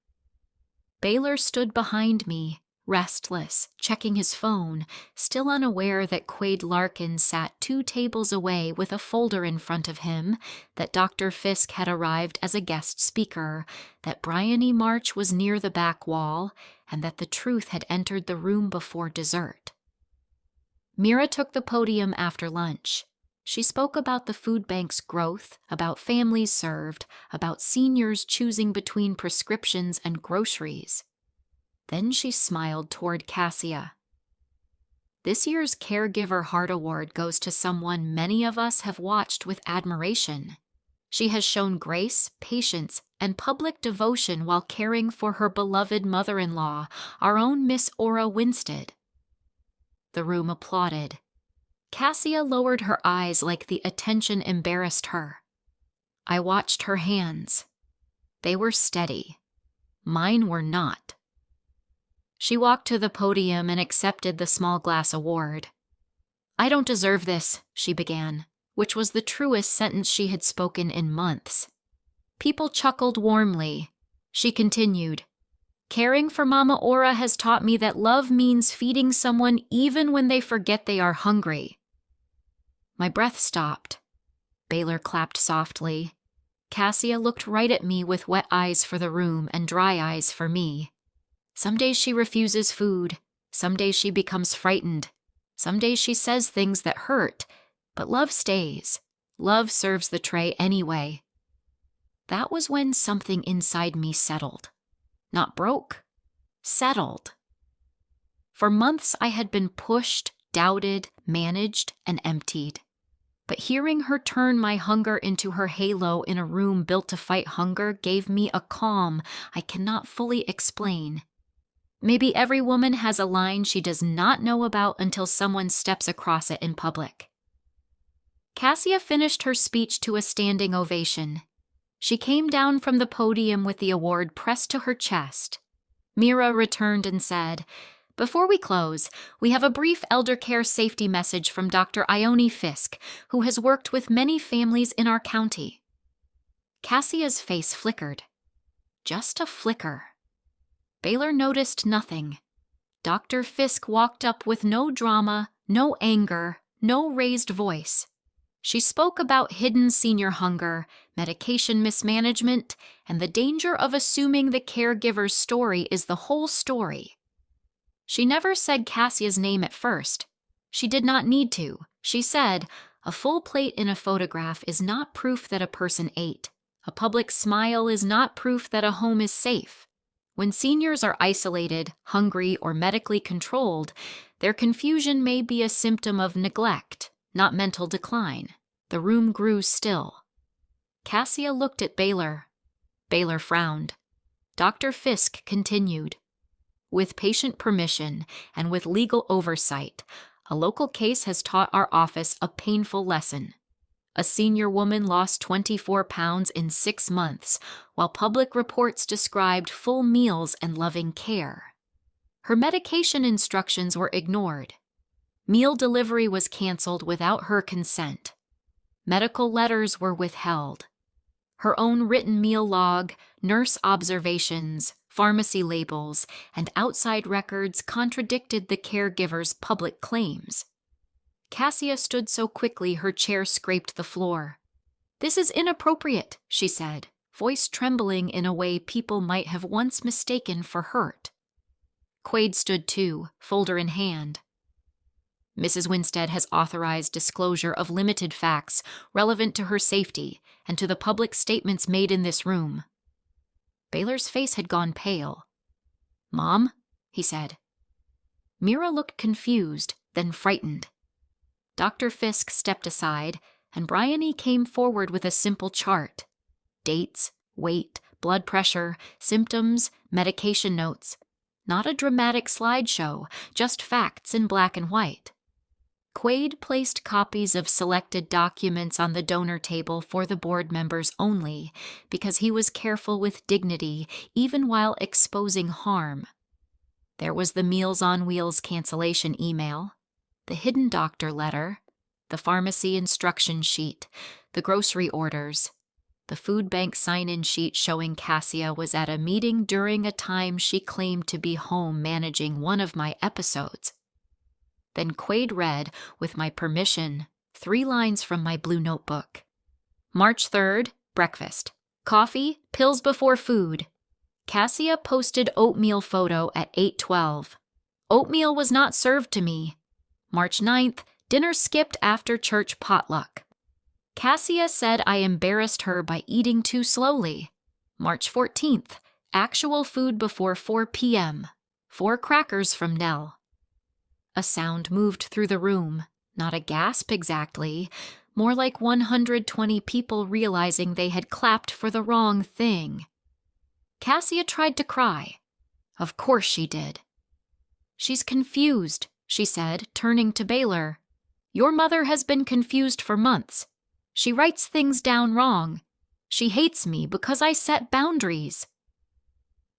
Baylor stood behind me, restless, checking his phone, still unaware that Quaid Larkin sat 2 tables away with a folder in front of him, that Dr. Fisk had arrived as a guest speaker, that Bryony March was near the back wall, and that the truth had entered the room before dessert. Mira took the podium after lunch. She spoke about the food bank's growth, about families served, about seniors choosing between prescriptions and groceries. Then she smiled toward Cassia. "This year's Caregiver Heart Award goes to someone many of us have watched with admiration. She has shown grace, patience, and public devotion while caring for her beloved mother-in-law, our own Miss Ora Winsted." The room applauded. Cassia lowered her eyes like the attention embarrassed her. I watched her hands. They were steady. Mine were not. She walked to the podium and accepted the small glass award. "I don't deserve this," she began, which was the truest sentence she had spoken in months. People chuckled warmly. She continued, "Caring for Mama Ora has taught me that love means feeding someone even when they forget they are hungry." My breath stopped. Baylor clapped softly. Cassia looked right at me with wet eyes for the room and dry eyes for me. Some days she refuses food. Some days she becomes frightened. Some days she says things that hurt. But love stays. Love serves the tray anyway. That was when something inside me settled. Not broke. Settled. For months I had been pushed, doubted, managed, and emptied. But hearing her turn my hunger into her halo in a room built to fight hunger gave me a calm I cannot fully explain. Maybe every woman has a line she does not know about until someone steps across it in public. Cassia finished her speech to a standing ovation. She came down from the podium with the award pressed to her chest. Mira returned and said, "Before we close, we have a brief elder care safety message from Dr. Ione Fisk, who has worked with many families in our county." Cassia's face flickered. Just a flicker. Baylor noticed nothing. Dr. Fisk walked up with no drama, no anger, no raised voice. She spoke about hidden senior hunger, medication mismanagement, and the danger of assuming the caregiver's story is the whole story. She never said Cassia's name at first. She did not need to. She said, "A full plate in a photograph is not proof that a person ate. A public smile is not proof that a home is safe. When seniors are isolated, hungry, or medically controlled, their confusion may be a symptom of neglect, not mental decline." The room grew still. Cassia looked at Baylor. Baylor frowned. Dr. Fisk continued. "With patient permission and with legal oversight, a local case has taught our office a painful lesson. A senior woman lost 24 pounds in 6 months, while public reports described full meals and loving care. Her medication instructions were ignored. Meal delivery was canceled without her consent. Medical letters were withheld. Her own written meal log, nurse observations, pharmacy labels, and outside records contradicted the caregiver's public claims. Cassia stood so quickly her chair scraped the floor. "This is inappropriate," she said, voice trembling in a way people might have once mistaken for hurt. Quaid stood too, folder in hand. "Mrs. Winsted has authorized disclosure of limited facts relevant to her safety and to the public statements made in this room." Baylor's face had gone pale. "Mom?" he said. Mira looked confused, then frightened. Dr. Fisk stepped aside, and Bryony came forward with a simple chart. Dates, weight, blood pressure, symptoms, medication notes. Not a dramatic slideshow, just facts in black and white. Quaid placed copies of selected documents on the donor table for the board members only, because he was careful with dignity, even while exposing harm. There was the Meals on Wheels cancellation email, the hidden doctor letter, the pharmacy instruction sheet, the grocery orders. The food bank sign-in sheet showing Cassia was at a meeting during a time she claimed to be home managing one of my episodes. Then Quaid read, with my permission, 3 lines from my blue notebook. March 3rd, breakfast. Coffee, pills before food. Cassia posted oatmeal photo at 8:12. Oatmeal was not served to me. March 9th, dinner skipped after church potluck. Cassia said I embarrassed her by eating too slowly. March 14th, actual food before 4 p.m. 4 crackers from Nell. A sound moved through the room, not a gasp exactly, more like 120 people realizing they had clapped for the wrong thing. Cassia tried to cry. Of course she did. She's confused, she said, turning to Baylor. Your mother has been confused for months. She writes things down wrong. She hates me because I set boundaries.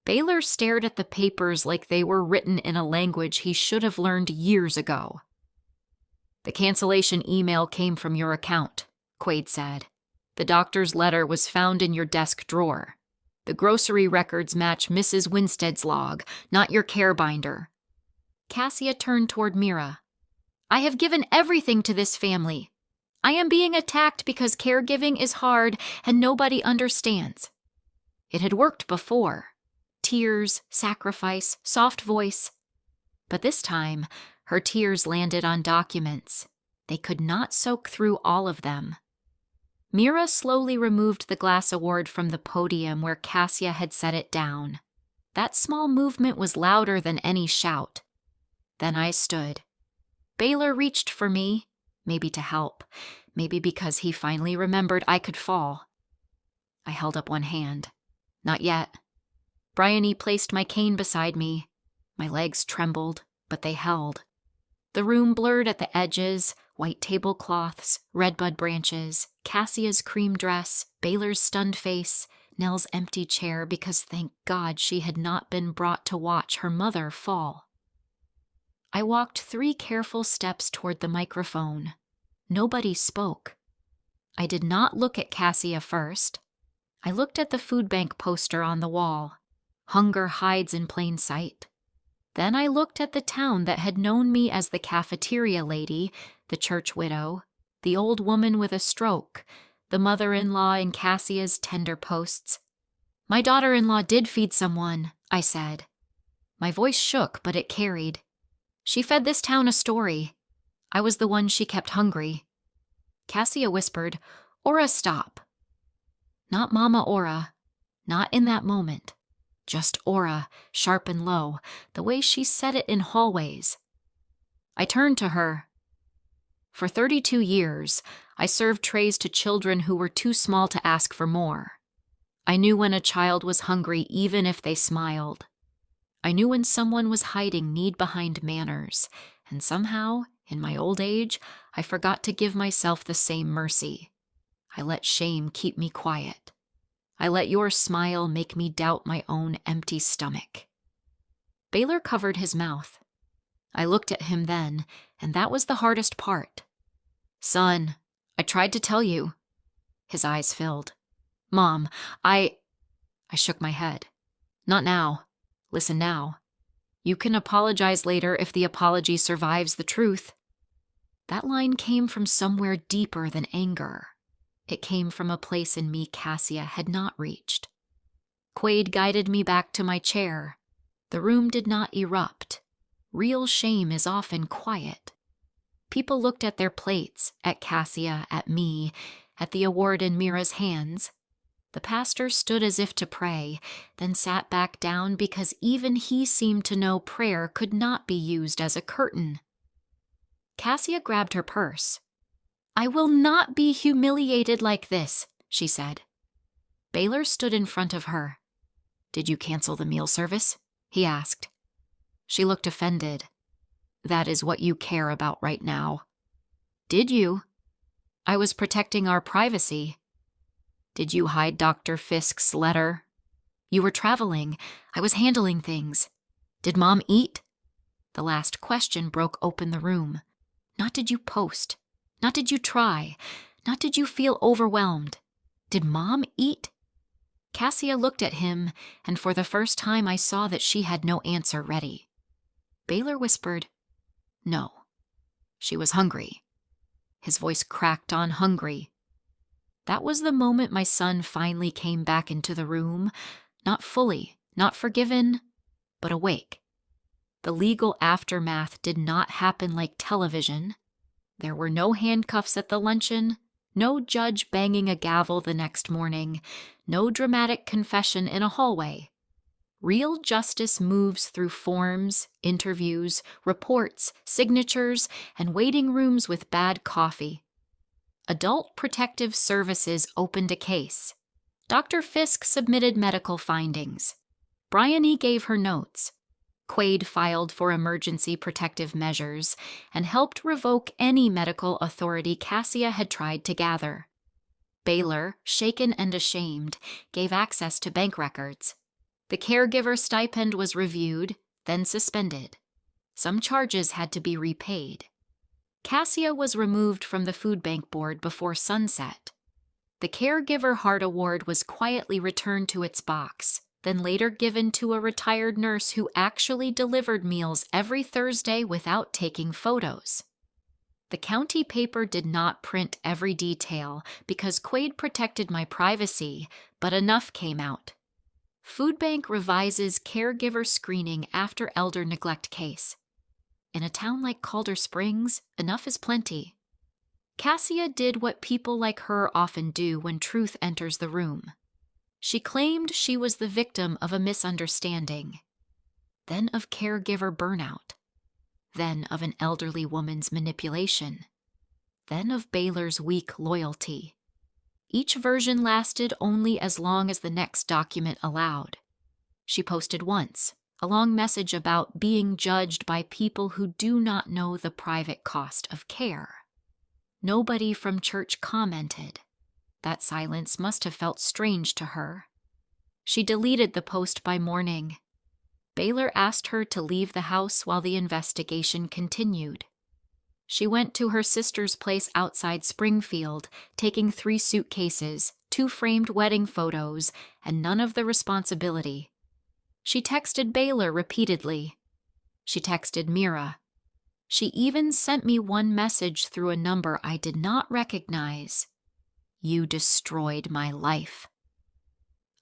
Baylor stared at the papers like they were written in a language he should have learned years ago. The cancellation email came from your account, Quaid said. The doctor's letter was found in your desk drawer. The grocery records match Mrs. Winsted's log, not your care binder. Cassia turned toward Mira. I have given everything to this family. I am being attacked because caregiving is hard and nobody understands. It had worked before. Tears, sacrifice, soft voice. But this time, her tears landed on documents. They could not soak through all of them. Mira slowly removed the glass award from the podium where Cassia had set it down. That small movement was louder than any shout. Then I stood. Baylor reached for me, maybe to help, maybe because he finally remembered I could fall. I held up one hand. Not yet. Bryony placed my cane beside me. My legs trembled, but they held. The room blurred at the edges, white tablecloths, redbud branches, Cassia's cream dress, Baylor's stunned face, Nell's empty chair because thank God she had not been brought to watch her mother fall. I walked 3 careful steps toward the microphone. Nobody spoke. I did not look at Cassia first. I looked at the food bank poster on the wall. Hunger hides in plain sight. Then I looked at the town that had known me as the cafeteria lady, the church widow, the old woman with a stroke, the mother-in-law in Cassia's tender posts. My daughter-in-law did feed someone, I said. My voice shook, but it carried. She fed this town a story. I was the one she kept hungry. Cassia whispered, Ora, stop. Not Mama Ora. Not in that moment. Just Ora, sharp and low, the way she said it in hallways. I turned to her. For 32 years, I served trays to children who were too small to ask for more. I knew when a child was hungry even if they smiled. I knew when someone was hiding need behind manners, and somehow, in my old age, I forgot to give myself the same mercy. I let shame keep me quiet. I let your smile make me doubt my own empty stomach. Baylor covered his mouth. I looked at him then, and that was the hardest part. Son, I tried to tell you. His eyes filled. Mom, I shook my head. Not now. Listen now. You can apologize later if the apology survives the truth. That line came from somewhere deeper than anger. It came from a place in me Cassia had not reached. Quaid guided me back to my chair. The room did not erupt. Real shame is often quiet. People looked at their plates, at Cassia, at me, at the award in Mira's hands. The pastor stood as if to pray, then sat back down because even he seemed to know prayer could not be used as a curtain. Cassia grabbed her purse. I will not be humiliated like this, she said. Baylor stood in front of her. Did you cancel the meal service? He asked. She looked offended. That is what you care about right now. Did you? I was protecting our privacy. Did you hide Dr. Fisk's letter? You were traveling. I was handling things. Did Mom eat? The last question broke open the room. Not did you post. Not did you try. Not did you feel overwhelmed. Did Mom eat? Cassia looked at him, and for the first time I saw that she had no answer ready. Baylor whispered, "No." She was hungry. His voice cracked on hungry. That was the moment my son finally came back into the room, not fully, not forgiven, but awake. The legal aftermath did not happen like television. There were no handcuffs at the luncheon, no judge banging a gavel the next morning, no dramatic confession in a hallway. Real justice moves through forms, interviews, reports, signatures, and waiting rooms with bad coffee. Adult Protective Services opened a case. Dr. Fisk submitted medical findings. Bryony gave her notes. Quaid filed for emergency protective measures and helped revoke any medical authority Cassia had tried to gather. Baylor, shaken and ashamed, gave access to bank records. The caregiver stipend was reviewed, then suspended. Some charges had to be repaid. Cassia was removed from the food bank board before sunset. The Caregiver Heart Award was quietly returned to its box, then later given to a retired nurse who actually delivered meals every Thursday without taking photos. The county paper did not print every detail because Quaid protected my privacy, but enough came out. Food bank revises caregiver screening after elder neglect case. In a town like Calder Springs, enough is plenty. Cassia did what people like her often do when truth enters the room. She claimed she was the victim of a misunderstanding, then of caregiver burnout, then of an elderly woman's manipulation, then of Baylor's weak loyalty. Each version lasted only as long as the next document allowed. She posted once a long message about being judged by people who do not know the private cost of care. Nobody from church commented. That silence must have felt strange to her. She deleted the post by morning. Baylor asked her to leave the house while the investigation continued. She went to her sister's place outside Springfield, taking 3 suitcases, 2 framed wedding photos, and none of the responsibility. She texted Baylor repeatedly. She texted Mira. She even sent me one message through a number I did not recognize. "You destroyed my life."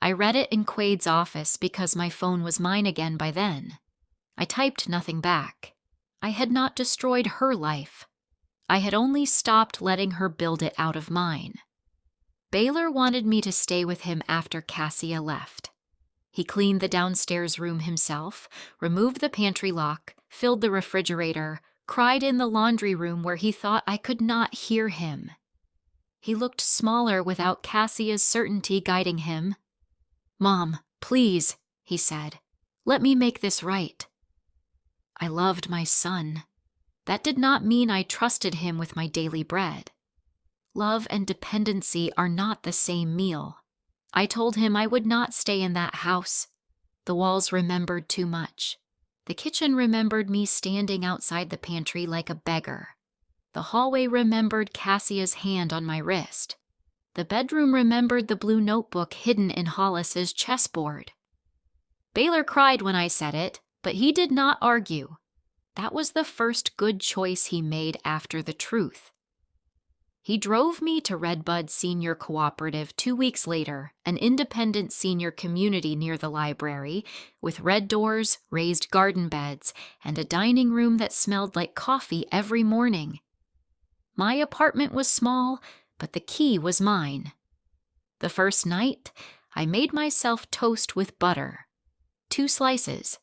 I read it in Quaid's office because my phone was mine again by then. I typed nothing back. I had not destroyed her life. I had only stopped letting her build it out of mine. Baylor wanted me to stay with him after Cassia left. He cleaned the downstairs room himself, removed the pantry lock, filled the refrigerator, cried in the laundry room where he thought I could not hear him. He looked smaller without Cassia's certainty guiding him. "Mom, please," he said, "let me make this right." I loved my son. That did not mean I trusted him with my daily bread. Love and dependency are not the same meal. I told him I would not stay in that house. The walls remembered too much. The kitchen remembered me standing outside the pantry like a beggar. The hallway remembered Cassia's hand on my wrist. The bedroom remembered the blue notebook hidden in Hollis's chessboard. Baylor cried when I said it, but he did not argue. That was the first good choice he made after the truth. He drove me to Redbud Senior Cooperative 2 weeks later, an independent senior community near the library, with red doors, raised garden beds, and a dining room that smelled like coffee every morning. My apartment was small, but the key was mine. The first night, I made myself toast with butter. 2 slices.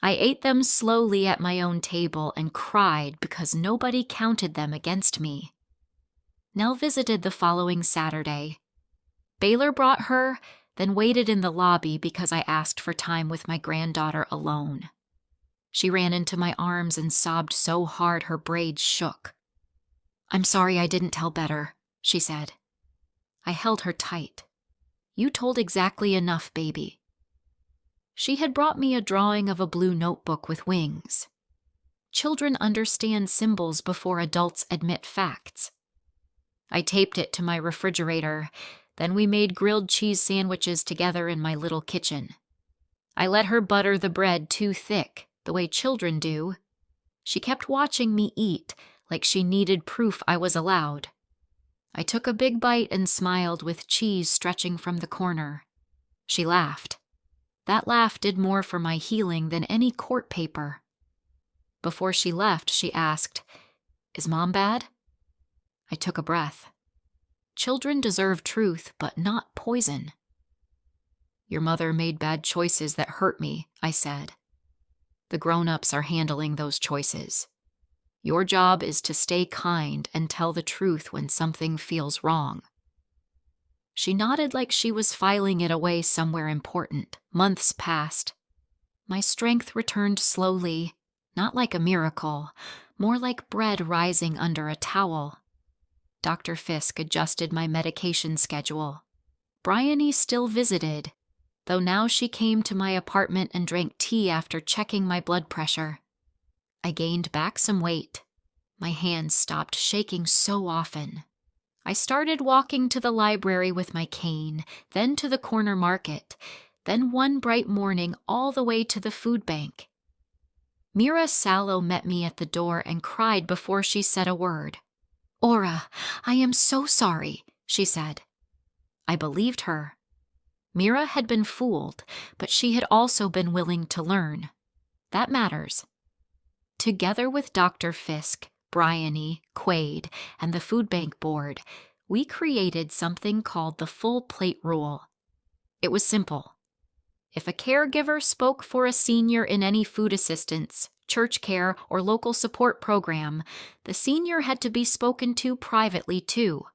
I ate them slowly at my own table and cried because nobody counted them against me. Nell visited the following Saturday. Baylor brought her, then waited in the lobby because I asked for time with my granddaughter alone. She ran into my arms and sobbed so hard her braids shook. "I'm sorry I didn't tell better," she said. I held her tight. "You told exactly enough, baby." She had brought me a drawing of a blue notebook with wings. Children understand symbols before adults admit facts. I taped it to my refrigerator, Then we made grilled cheese sandwiches together in my little kitchen. I let her butter the bread too thick, the way children do. She kept watching me eat, like she needed proof I was allowed. I took a big bite and smiled with cheese stretching from the corner. She laughed. That laugh did more for my healing than any court paper. Before she left, she asked, "Is Mom bad?" I took a breath. Children deserve truth, but not poison. "Your mother made bad choices that hurt me," I said. "The grown-ups are handling those choices. Your job is to stay kind and tell the truth when something feels wrong." She nodded like she was filing it away somewhere important. Months passed. My strength returned slowly, not like a miracle, more like bread rising under a towel. Dr. Fisk adjusted my medication schedule. Bryony still visited, though now she came to my apartment and drank tea after checking my blood pressure. I gained back some weight. My hands stopped shaking so often. I started walking to the library with my cane, then to the corner market, then one bright morning all the way to the food bank. Mira Sallow met me at the door and cried before she said a word. "Ora, I am so sorry," she said. I believed her. Mira had been fooled, but she had also been willing to learn. That matters. Together with Dr. Fisk, Bryony, Quaid, and the food bank board, we created something called the full plate rule. It was simple. If a caregiver spoke for a senior in any food assistance, church care, or local support program, the senior had to be spoken to privately too.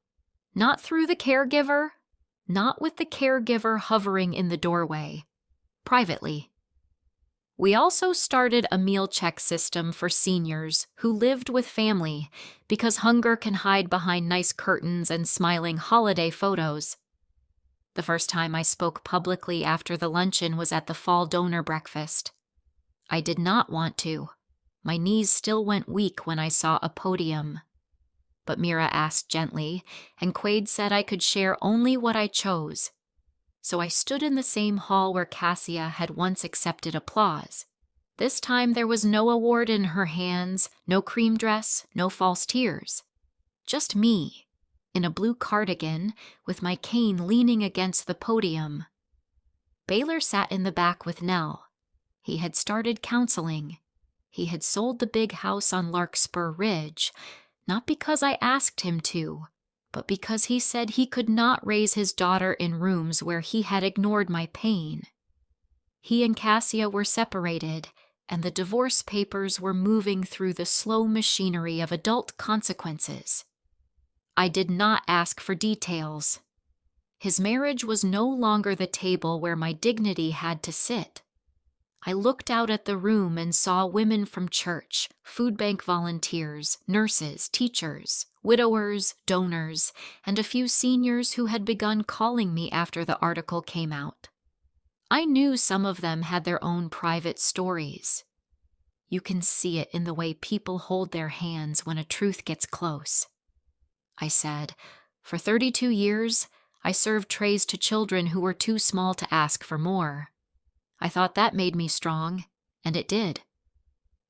Not through the caregiver, not with the caregiver hovering in the doorway. Privately. We also started a meal check system for seniors who lived with family, because hunger can hide behind nice curtains and smiling holiday photos. The first time I spoke publicly after the luncheon was at the fall donor breakfast. I did not want to. My knees still went weak when I saw a podium. But Mira asked gently, and Quaid said I could share only what I chose. So I stood in the same hall where Cassia had once accepted applause. This time there was no award in her hands, no cream dress, no false tears. Just me, in a blue cardigan, with my cane leaning against the podium. Baylor sat in the back with Nell. He had started counseling. He had sold the big house on Larkspur Ridge, not because I asked him to, but because he said he could not raise his daughter in rooms where he had ignored my pain. He and Cassia were separated, and the divorce papers were moving through the slow machinery of adult consequences. I did not ask for details. His marriage was no longer the table where my dignity had to sit. I looked out at the room and saw women from church, food bank volunteers, nurses, teachers, widowers, donors, and a few seniors who had begun calling me after the article came out. I knew some of them had their own private stories. You can see it in the way people hold their hands when a truth gets close. I said, "For 32 years, I served trays to children who were too small to ask for more. I thought that made me strong, and it did.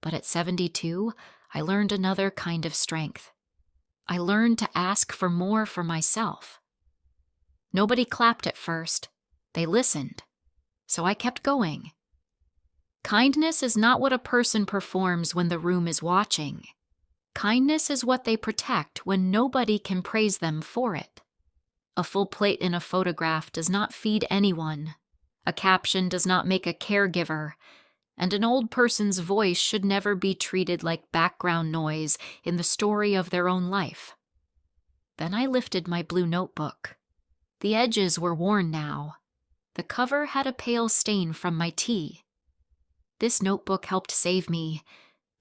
But at 72, I learned another kind of strength. I learned to ask for more for myself." Nobody clapped at first. They listened. So I kept going. Kindness is not what a person performs when the room is watching. Kindness is what they protect when nobody can praise them for it. A full plate in a photograph does not feed anyone. A caption does not make a caregiver, and an old person's voice should never be treated like background noise in the story of their own life. Then I lifted my blue notebook. The edges were worn now. The cover had a pale stain from my tea. This notebook helped save me,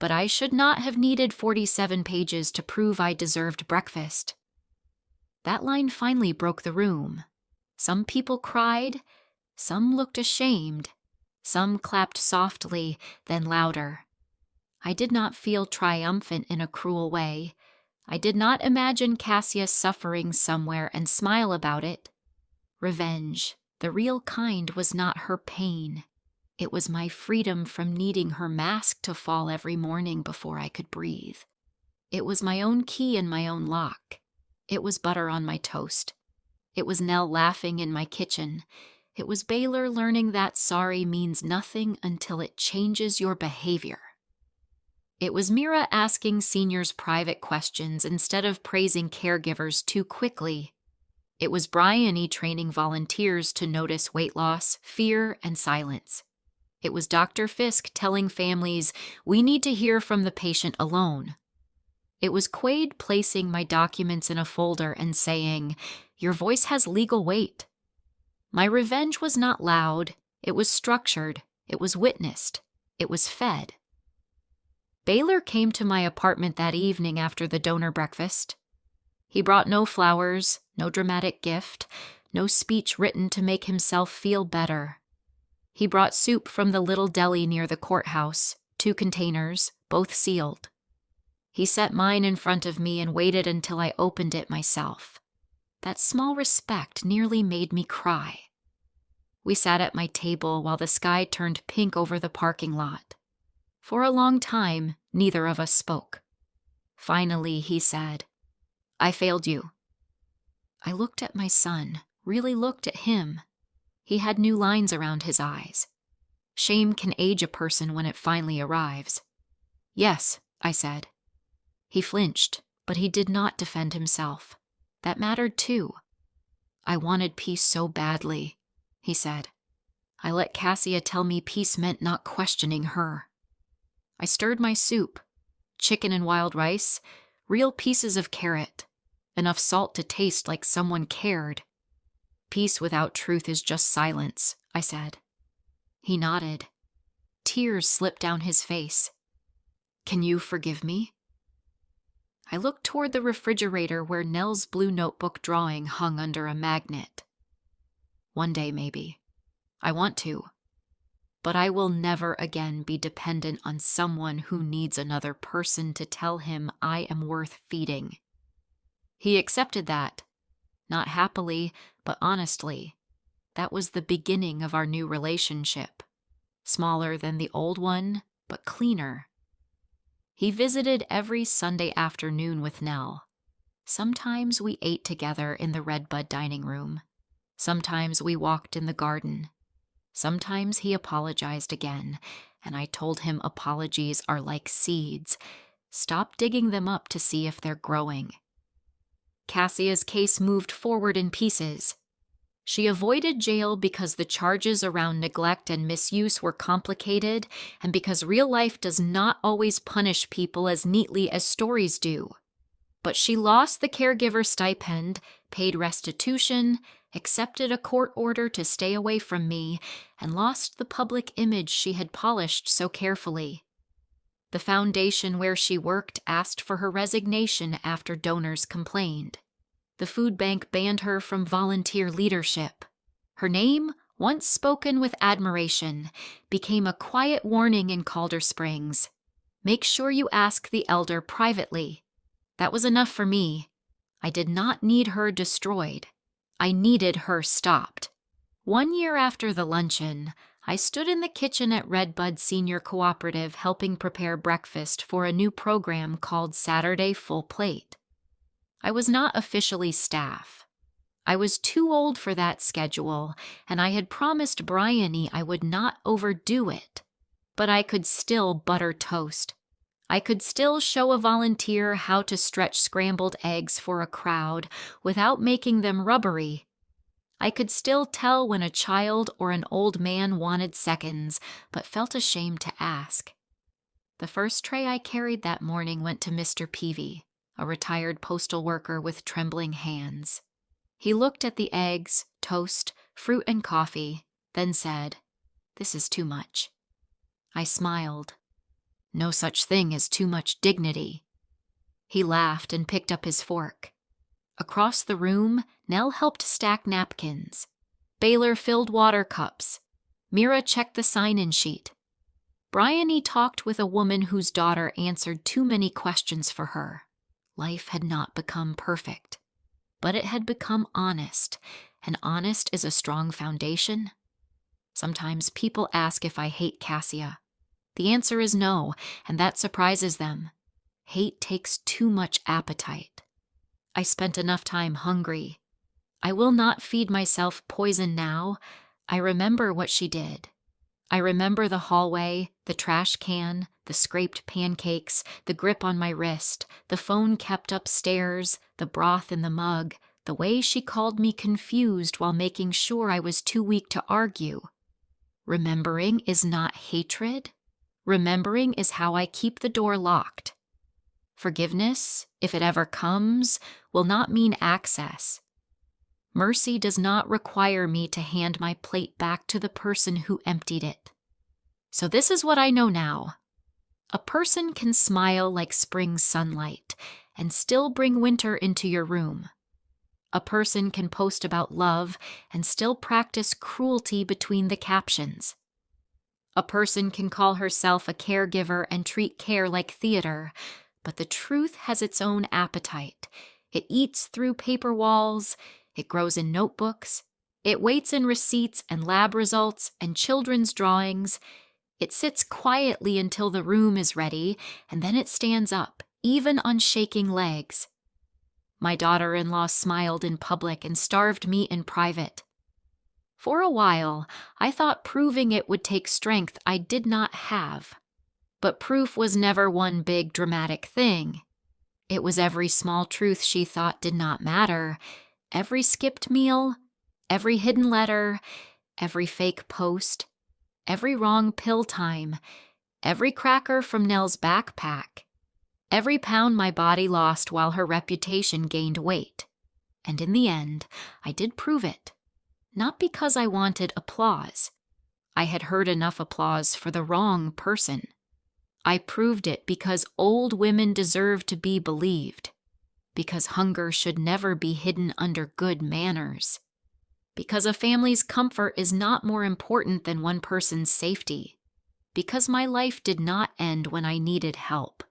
but I should not have needed 47 pages to prove I deserved breakfast. That line finally broke the room. Some people cried. Some looked ashamed. Some clapped softly, then louder. I did not feel triumphant in a cruel way. I did not imagine Cassia suffering somewhere and smile about it. Revenge, the real kind, was not her pain. It was my freedom from needing her mask to fall every morning before I could breathe. It was my own key and my own lock. It was butter on my toast. It was Nell laughing in my kitchen. It was Baylor learning that sorry means nothing until it changes your behavior. It was Mira asking seniors private questions instead of praising caregivers too quickly. It was Bryony training volunteers to notice weight loss, fear, and silence. It was Dr. Fisk telling families, we need to hear from the patient alone. It was Quaid placing my documents in a folder and saying, your voice has legal weight. My revenge was not loud. It was structured. It was witnessed. It was fed. Baylor came to my apartment that evening after the donor breakfast. He brought no flowers, no dramatic gift, no speech written to make himself feel better. He brought soup from the little deli near the courthouse, 2 containers, both sealed. He set mine in front of me and waited until I opened it myself. That small respect nearly made me cry. We sat at my table while the sky turned pink over the parking lot. For a long time, neither of us spoke. Finally, he said, I failed you. I looked at my son, really looked at him. He had new lines around his eyes. Shame can age a person when it finally arrives. Yes, I said. He flinched, but he did not defend himself. That mattered too. I wanted peace so badly, he said. I let Cassia tell me peace meant not questioning her. I stirred my soup, chicken and wild rice, real pieces of carrot, enough salt to taste like someone cared. Peace without truth is just silence, I said. He nodded. Tears slipped down his face. Can you forgive me? I looked toward the refrigerator where Nell's blue notebook drawing hung under a magnet. One day, maybe. I want to. But I will never again be dependent on someone who needs another person to tell him I am worth feeding. He accepted that. Not happily, but honestly. That was the beginning of our new relationship. Smaller than the old one, but cleaner. He visited every Sunday afternoon with Nell. Sometimes we ate together in the Redbud dining room. Sometimes we walked in the garden. Sometimes he apologized again, and I told him apologies are like seeds. Stop digging them up to see if they're growing. Cassia's case moved forward in pieces. She avoided jail because the charges around neglect and misuse were complicated and because real life does not always punish people as neatly as stories do. But she lost the caregiver stipend, paid restitution, accepted a court order to stay away from me, and lost the public image she had polished so carefully. The foundation where she worked asked for her resignation after donors complained. The food bank banned her from volunteer leadership. Her name, once spoken with admiration, became a quiet warning in Calder Springs. Make sure you ask the elder privately. That was enough for me. I did not need her destroyed. I needed her stopped. 1 year after the luncheon, I stood in the kitchen at Redbud Senior Cooperative helping prepare breakfast for a new program called Saturday Full Plate. I was not officially staff. I was too old for that schedule, and I had promised Bryony I would not overdo it. But I could still butter toast. I could still show a volunteer how to stretch scrambled eggs for a crowd without making them rubbery. I could still tell when a child or an old man wanted seconds, but felt ashamed to ask. The first tray I carried that morning went to Mr. Peavy, a retired postal worker with trembling hands. He looked at the eggs, toast, fruit, and coffee, then said, "This is too much." I smiled. No such thing as too much dignity. He laughed and picked up his fork. Across the room, Nell helped stack napkins. Baylor filled water cups. Mira checked the sign-in sheet. Bryony talked with a woman whose daughter answered too many questions for her. Life had not become perfect, but it had become honest, and honest is a strong foundation? Sometimes people ask if I hate Cassia. The answer is no, and that surprises them. Hate takes too much appetite. I spent enough time hungry. I will not feed myself poison now. I remember what she did. I remember the hallway, the trash can, the scraped pancakes, the grip on my wrist, the phone kept upstairs, the broth in the mug, the way she called me confused while making sure I was too weak to argue. Remembering is not hatred. Remembering is how I keep the door locked. Forgiveness, if it ever comes, will not mean access. Mercy does not require me to hand my plate back to the person who emptied it. So this is what I know now. A person can smile like spring sunlight and still bring winter into your room. A person can post about love and still practice cruelty between the captions. A person can call herself a caregiver and treat care like theater, but the truth has its own appetite. It eats through paper walls, it grows in notebooks, it waits in receipts and lab results and children's drawings. It sits quietly until the room is ready, and then it stands up, even on shaking legs. My daughter-in-law smiled in public and starved me in private. For a while, I thought proving it would take strength I did not have. But proof was never one big dramatic thing. It was every small truth she thought did not matter, every skipped meal, every hidden letter, every fake post, every wrong pill time, every cracker from Nell's backpack, every pound my body lost while her reputation gained weight. And in the end, I did prove it. Not because I wanted applause. I had heard enough applause for the wrong person. I proved it because old women deserve to be believed. Because hunger should never be hidden under good manners. Because a family's comfort is not more important than one person's safety. Because my life did not end when I needed help.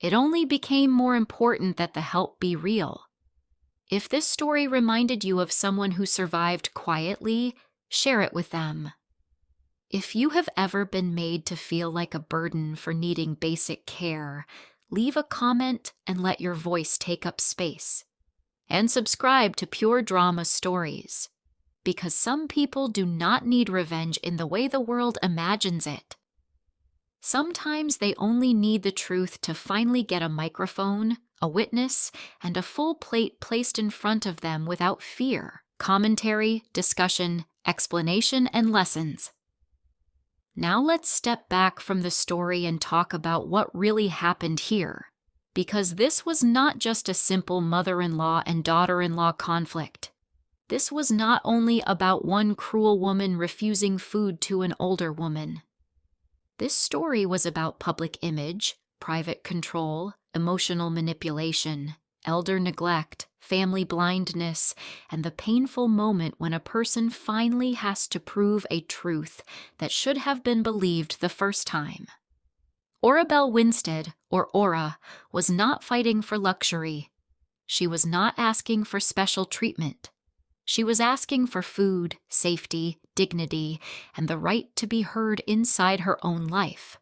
It only became more important that the help be real. If this story reminded you of someone who survived quietly, share it with them. If you have ever been made to feel like a burden for needing basic care, leave a comment and let your voice take up space. And subscribe to Pure Drama Stories, because some people do not need revenge in the way the world imagines it. Sometimes they only need the truth to finally get a microphone, a witness, and a full plate placed in front of them without fear, commentary, discussion, explanation, and lessons. Now let's step back from the story and talk about what really happened here, because this was not just a simple mother-in-law and daughter-in-law conflict. This was not only about one cruel woman refusing food to an older woman. This story was about public image, private control, emotional manipulation, elder neglect, family blindness, and the painful moment when a person finally has to prove a truth that should have been believed the first time. Ora Winsted, or Ora, was not fighting for luxury. She was not asking for special treatment. She was asking for food, safety, dignity, and the right to be heard inside her own life.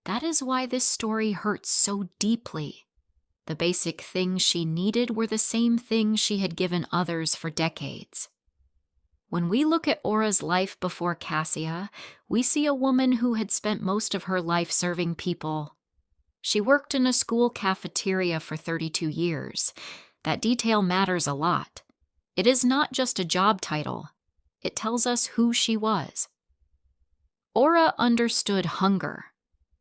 That is why this story hurts so deeply. The basic things she needed were the same things she had given others for decades. When we look at Ora's life before Cassia, we see a woman who had spent most of her life serving people. She worked in a school cafeteria for 32 years. That detail matters a lot. It is not just a job title. It tells us who she was. Ora understood hunger.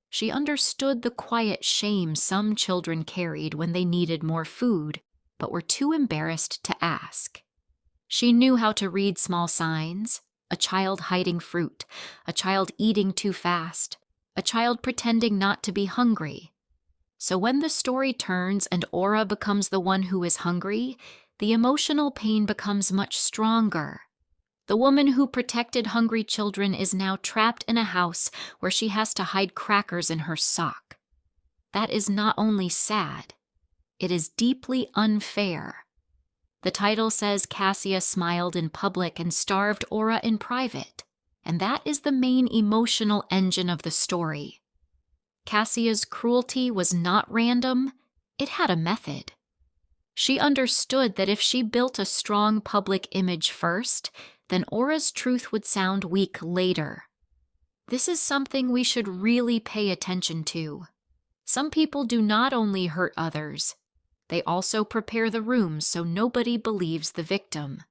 She understood the quiet shame some children carried when they needed more food, but were too embarrassed to ask. She knew how to read small signs, a child hiding fruit, a child eating too fast, a child pretending not to be hungry. So when the story turns and Ora becomes the one who is hungry, the emotional pain becomes much stronger. The woman who protected hungry children is now trapped in a house where she has to hide crackers in her sock. That is not only sad, it is deeply unfair. The title says Cassia smiled in public and starved Ora in private, and that is the main emotional engine of the story. Cassia's cruelty was not random, it had a method. She understood that if she built a strong public image first, then Ora's truth would sound weak later. This is something we should really pay attention to. Some people do not only hurt others, they also prepare the room so nobody believes the victim.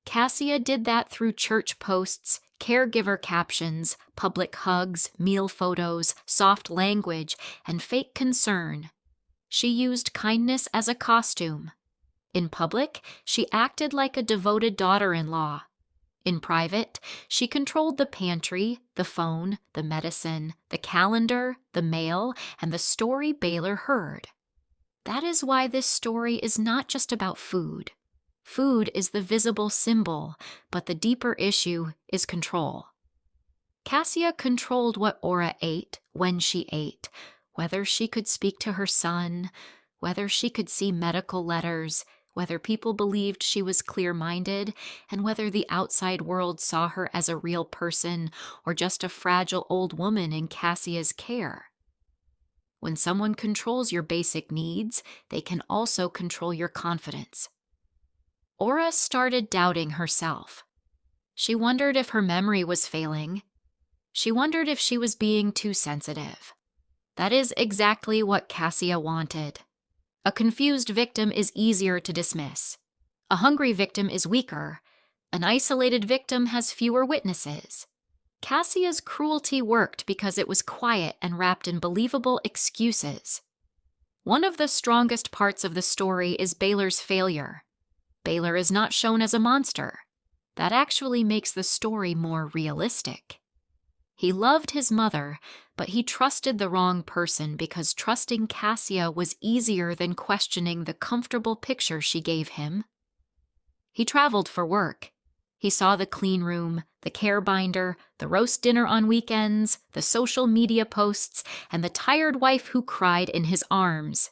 Cassia did that through church posts, caregiver captions, public hugs, meal photos, soft language, and fake concern. She used kindness as a costume. In public, she acted like a devoted daughter-in-law. In private, she controlled the pantry, the phone, the medicine, the calendar, the mail, and the story Baylor heard. That is why this story is not just about food. Food is the visible symbol, but the deeper issue is control. Cassia controlled what Ora ate, when she ate, whether she could speak to her son, whether she could see medical letters, whether people believed she was clear-minded, and whether the outside world saw her as a real person or just a fragile old woman in Cassia's care. When someone controls your basic needs, they can also control your confidence. Ora started doubting herself. She wondered if her memory was failing. She wondered if she was being too sensitive. That is exactly what Cassia wanted. A confused victim is easier to dismiss. A hungry victim is weaker. An isolated victim has fewer witnesses. Cassia's cruelty worked because it was quiet and wrapped in believable excuses. One of the strongest parts of the story is Baylor's failure. Baylor is not shown as a monster. That actually makes the story more realistic. He loved his mother, but he trusted the wrong person because trusting Cassia was easier than questioning the comfortable picture she gave him. He traveled for work. He saw the clean room, the care binder, the roast dinner on weekends, the social media posts, and the tired wife who cried in his arms.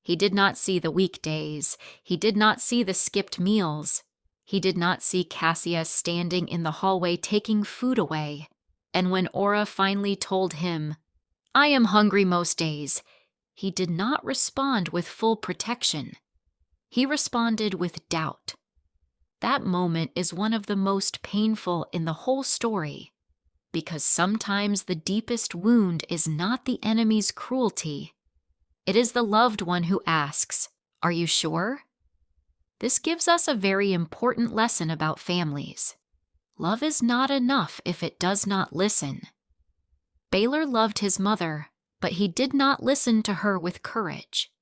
He did not see the weekdays. He did not see the skipped meals. He did not see Cassia standing in the hallway taking food away. And when Ora finally told him, "I am hungry most days," he did not respond with full protection. He responded with doubt. That moment is one of the most painful in the whole story, because sometimes the deepest wound is not the enemy's cruelty. It is the loved one who asks, "Are you sure?" This gives us a very important lesson about families. Love is not enough if it does not listen. Baylor loved his mother, but he did not listen to her with courage.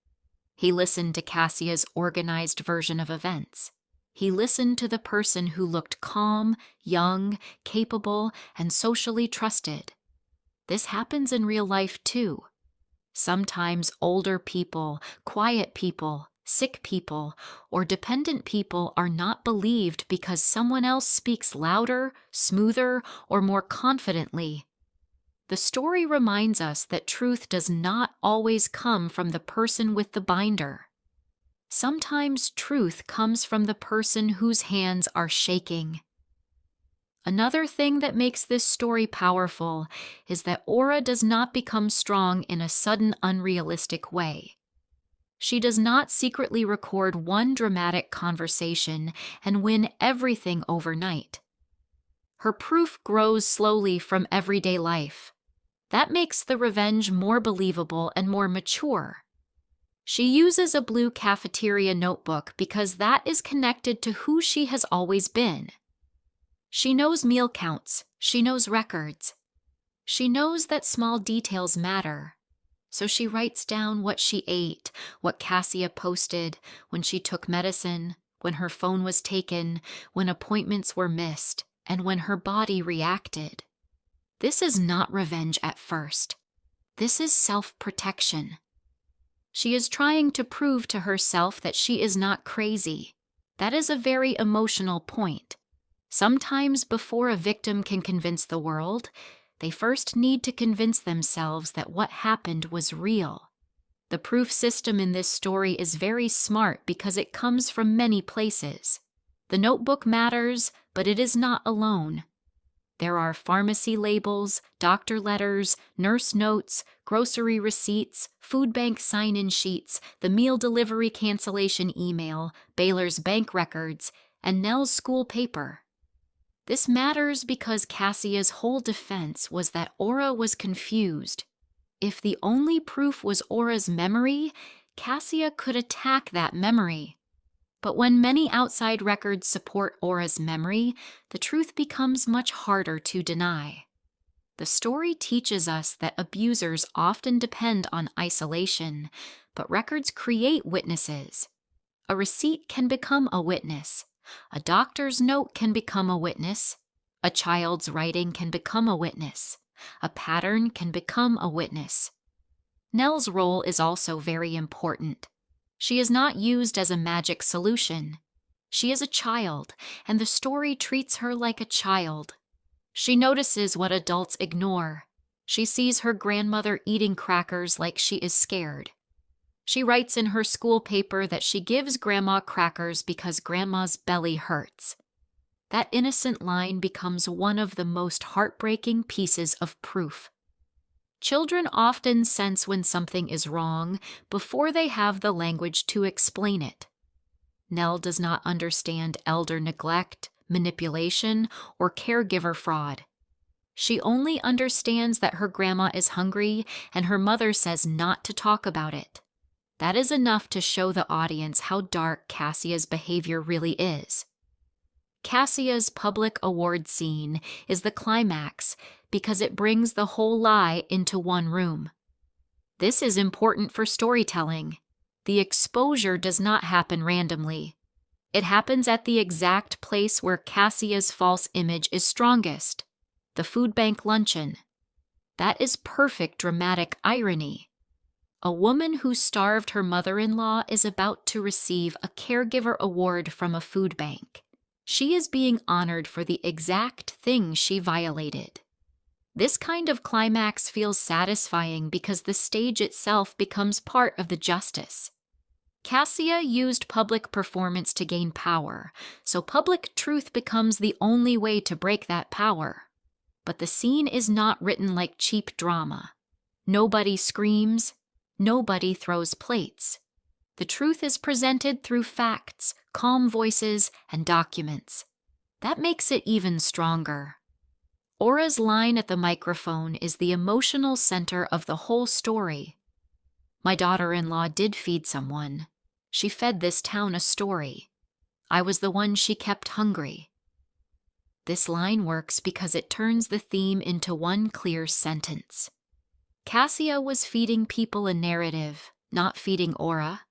He listened to Cassia's organized version of events. He listened to the person who looked calm, young, capable, and socially trusted. This happens in real life too. Sometimes older people, quiet people, sick people, or dependent people are not believed because someone else speaks louder, smoother, or more confidently. The story reminds us that truth does not always come from the person with the binder. Sometimes truth comes from the person whose hands are shaking. Another thing that makes this story powerful is that Ora does not become strong in a sudden, unrealistic way. She does not secretly record one dramatic conversation and win everything overnight. Her proof grows slowly from everyday life. That makes the revenge more believable and more mature. She uses a blue cafeteria notebook because that is connected to who she has always been. She knows meal counts. She knows records. She knows that small details matter. So she writes down what she ate, what Cassia posted, when she took medicine, when her phone was taken, when appointments were missed, and when her body reacted. This is not revenge at first. This is self-protection. She is trying to prove to herself that she is not crazy. That is a very emotional point. Sometimes before a victim can convince the world, they first need to convince themselves that what happened was real. The proof system in this story is very smart because it comes from many places. The notebook matters, but it is not alone. There are pharmacy labels, doctor letters, nurse notes, grocery receipts, food bank sign-in sheets, the meal delivery cancellation email, Baylor's bank records, and Nell's school paper. This matters because Cassia's whole defense was that Ora was confused. If the only proof was Ora's memory, Cassia could attack that memory. But when many outside records support Ora's memory, the truth becomes much harder to deny. The story teaches us that abusers often depend on isolation, but records create witnesses. A receipt can become a witness. A doctor's note can become a witness. A child's writing can become a witness. A pattern can become a witness. Nell's role is also very important. She is not used as a magic solution. She is a child, and the story treats her like a child. She notices what adults ignore. She sees her grandmother eating crackers like she is scared. She writes in her school paper that she gives Grandma crackers because Grandma's belly hurts. That innocent line becomes one of the most heartbreaking pieces of proof. Children often sense when something is wrong before they have the language to explain it. Nell does not understand elder neglect, manipulation, or caregiver fraud. She only understands that her grandma is hungry and her mother says not to talk about it. That is enough to show the audience how dark Cassia's behavior really is. Cassia's public award scene is the climax because it brings the whole lie into one room. This is important for storytelling. The exposure does not happen randomly. It happens at the exact place where Cassia's false image is strongest, the food bank luncheon. That is perfect dramatic irony. A woman who starved her mother-in-law is about to receive a caregiver award from a food bank. She is being honored for the exact thing she violated. This kind of climax feels satisfying because the stage itself becomes part of the justice. Cassia used public performance to gain power, so public truth becomes the only way to break that power. But the scene is not written like cheap drama. Nobody screams, nobody throws plates. The truth is presented through facts, calm voices, and documents. That makes it even stronger. Ora's line at the microphone is the emotional center of the whole story. My daughter-in-law did feed someone. She fed this town a story. I was the one she kept hungry. This line works because it turns the theme into one clear sentence. Cassia was feeding people a narrative, not feeding Ora.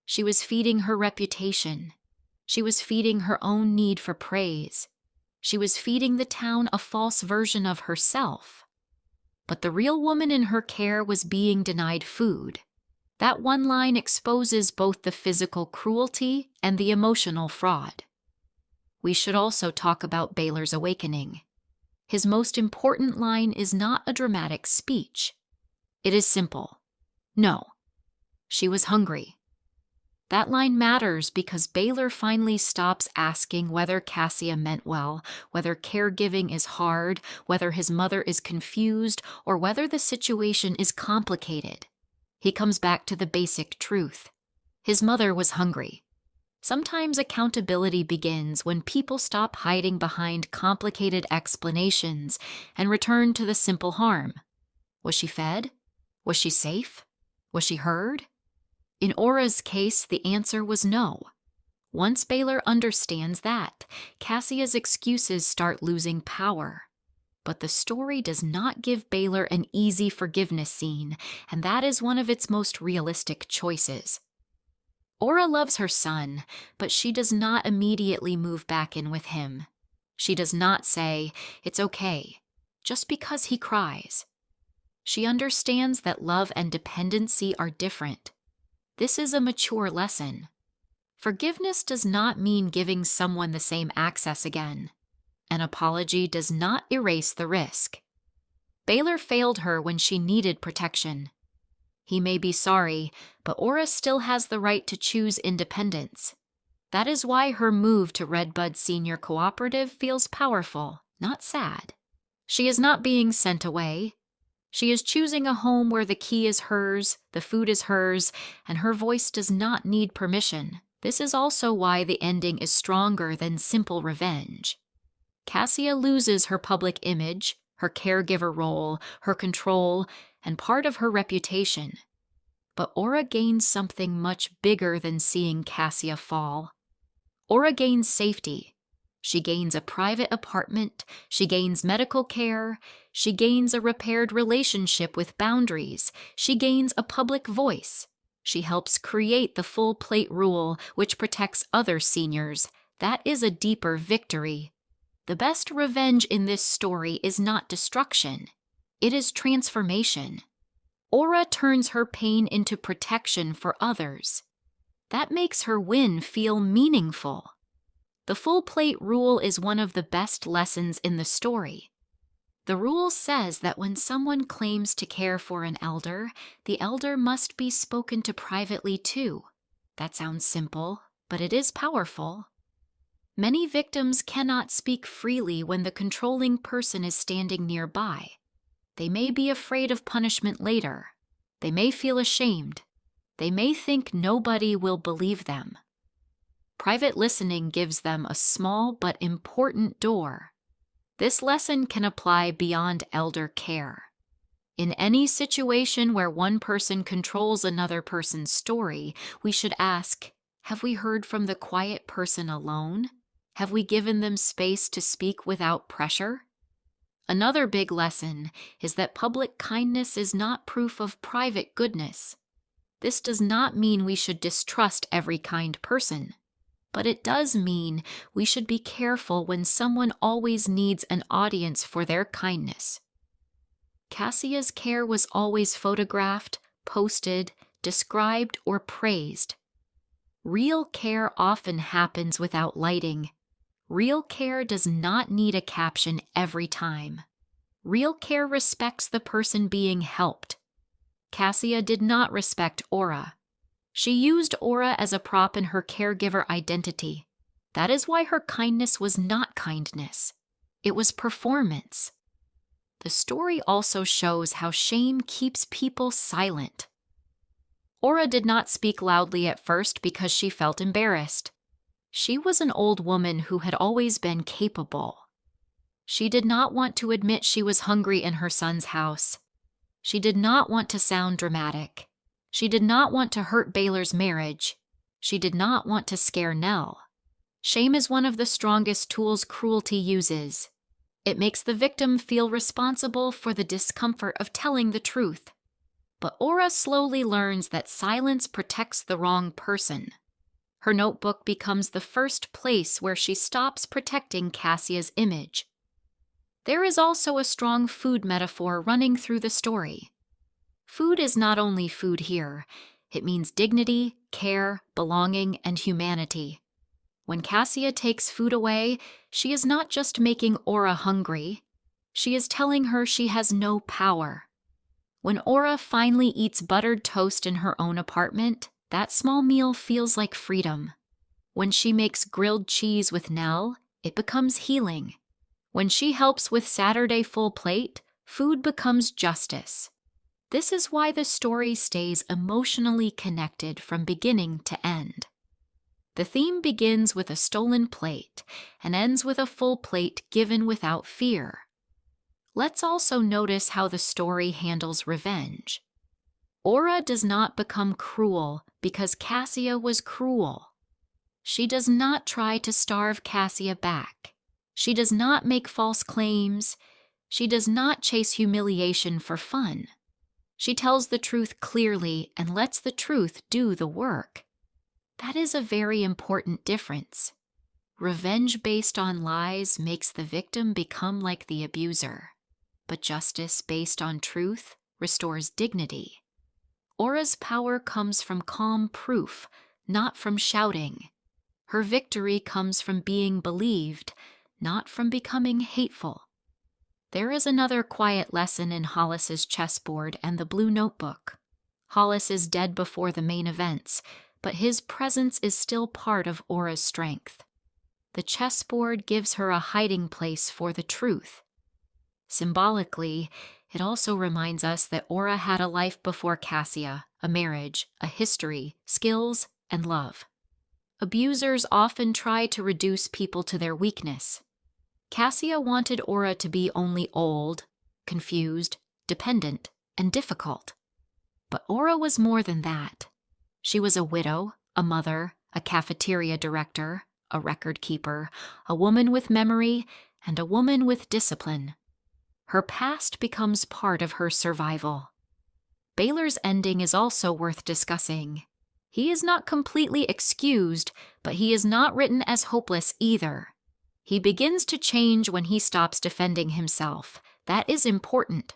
She was feeding her reputation. She was feeding her own need for praise. She was feeding the town a false version of herself. But the real woman in her care was being denied food. That one line exposes both the physical cruelty and the emotional fraud. We should also talk about Baylor's awakening. His most important line is not a dramatic speech. It is simple. No, she was hungry. That line matters because Baylor finally stops asking whether Cassia meant well, whether caregiving is hard, whether his mother is confused, or whether the situation is complicated. He comes back to the basic truth. His mother was hungry. Sometimes accountability begins when people stop hiding behind complicated explanations and return to the simple harm. Was she fed? Was she safe? Was she heard? In Ora's case, the answer was no. Once Baylor understands that, Cassia's excuses start losing power. But the story does not give Baylor an easy forgiveness scene, and that is one of its most realistic choices. Ora loves her son, but she does not immediately move back in with him. She does not say, "It's okay," just because he cries. She understands that love and dependency are different. This is a mature lesson. Forgiveness does not mean giving someone the same access again. An apology does not erase the risk. Baylor failed her when she needed protection. He may be sorry, but Ora still has the right to choose independence. That is why her move to Redbud Senior Cooperative feels powerful, not sad. She is not being sent away. She is choosing a home where the key is hers, the food is hers, and her voice does not need permission. This is also why the ending is stronger than simple revenge. Cassia loses her public image, her caregiver role, her control, and part of her reputation. But Ora gains something much bigger than seeing Cassia fall. Ora gains safety. She gains a private apartment, she gains medical care, she gains a repaired relationship with boundaries, she gains a public voice. She helps create the full plate rule, which protects other seniors. That is a deeper victory. The best revenge in this story is not destruction. It is transformation. Ora turns her pain into protection for others. That makes her win feel meaningful. The full plate rule is one of the best lessons in the story. The rule says that when someone claims to care for an elder, the elder must be spoken to privately too. That sounds simple, but it is powerful. Many victims cannot speak freely when the controlling person is standing nearby. They may be afraid of punishment later. They may feel ashamed. They may think nobody will believe them. Private listening gives them a small but important door. This lesson can apply beyond elder care. In any situation where one person controls another person's story, we should ask, have we heard from the quiet person alone? Have we given them space to speak without pressure? Another big lesson is that public kindness is not proof of private goodness. This does not mean we should distrust every kind person, but it does mean we should be careful when someone always needs an audience for their kindness. Cassia's care was always photographed, posted, described, or praised. Real care often happens without lighting. Real care does not need a caption every time. Real care respects the person being helped. Cassia did not respect Ora. She used Ora as a prop in her caregiver identity. That is why her kindness was not kindness. It was performance. The story also shows how shame keeps people silent. Ora did not speak loudly at first because she felt embarrassed. She was an old woman who had always been capable. She did not want to admit she was hungry in her son's house. She did not want to sound dramatic. She did not want to hurt Baylor's marriage. She did not want to scare Nell. Shame is one of the strongest tools cruelty uses. It makes the victim feel responsible for the discomfort of telling the truth. But Ora slowly learns that silence protects the wrong person. Her notebook becomes the first place where she stops protecting Cassia's image. There is also a strong food metaphor running through the story. Food is not only food here. It means dignity, care, belonging, and humanity. When Cassia takes food away, she is not just making Ora hungry. She is telling her she has no power. When Ora finally eats buttered toast in her own apartment, that small meal feels like freedom. When she makes grilled cheese with Nell, it becomes healing. When she helps with Saturday full plate, food becomes justice. This is why the story stays emotionally connected from beginning to end. The theme begins with a stolen plate and ends with a full plate given without fear. Let's also notice how the story handles revenge. Ora does not become cruel because Cassia was cruel. She does not try to starve Cassia back. She does not make false claims. She does not chase humiliation for fun. She tells the truth clearly and lets the truth do the work. That is a very important difference. Revenge based on lies makes the victim become like the abuser, but justice based on truth restores dignity. Ora's power comes from calm proof, not from shouting. Her victory comes from being believed, not from becoming hateful. There is another quiet lesson in Hollis's chessboard and the blue notebook. Hollis is dead before the main events, but his presence is still part of Ora's strength. The chessboard gives her a hiding place for the truth. Symbolically, it also reminds us that Ora had a life before Cassia, a marriage, a history, skills, and love. Abusers often try to reduce people to their weakness. Cassia wanted Ora to be only old, confused, dependent, and difficult. But Ora was more than that. She was a widow, a mother, a cafeteria director, a record keeper, a woman with memory, and a woman with discipline. Her past becomes part of her survival. Baylor's ending is also worth discussing. He is not completely excused, but he is not written as hopeless either. He begins to change when he stops defending himself. That is important.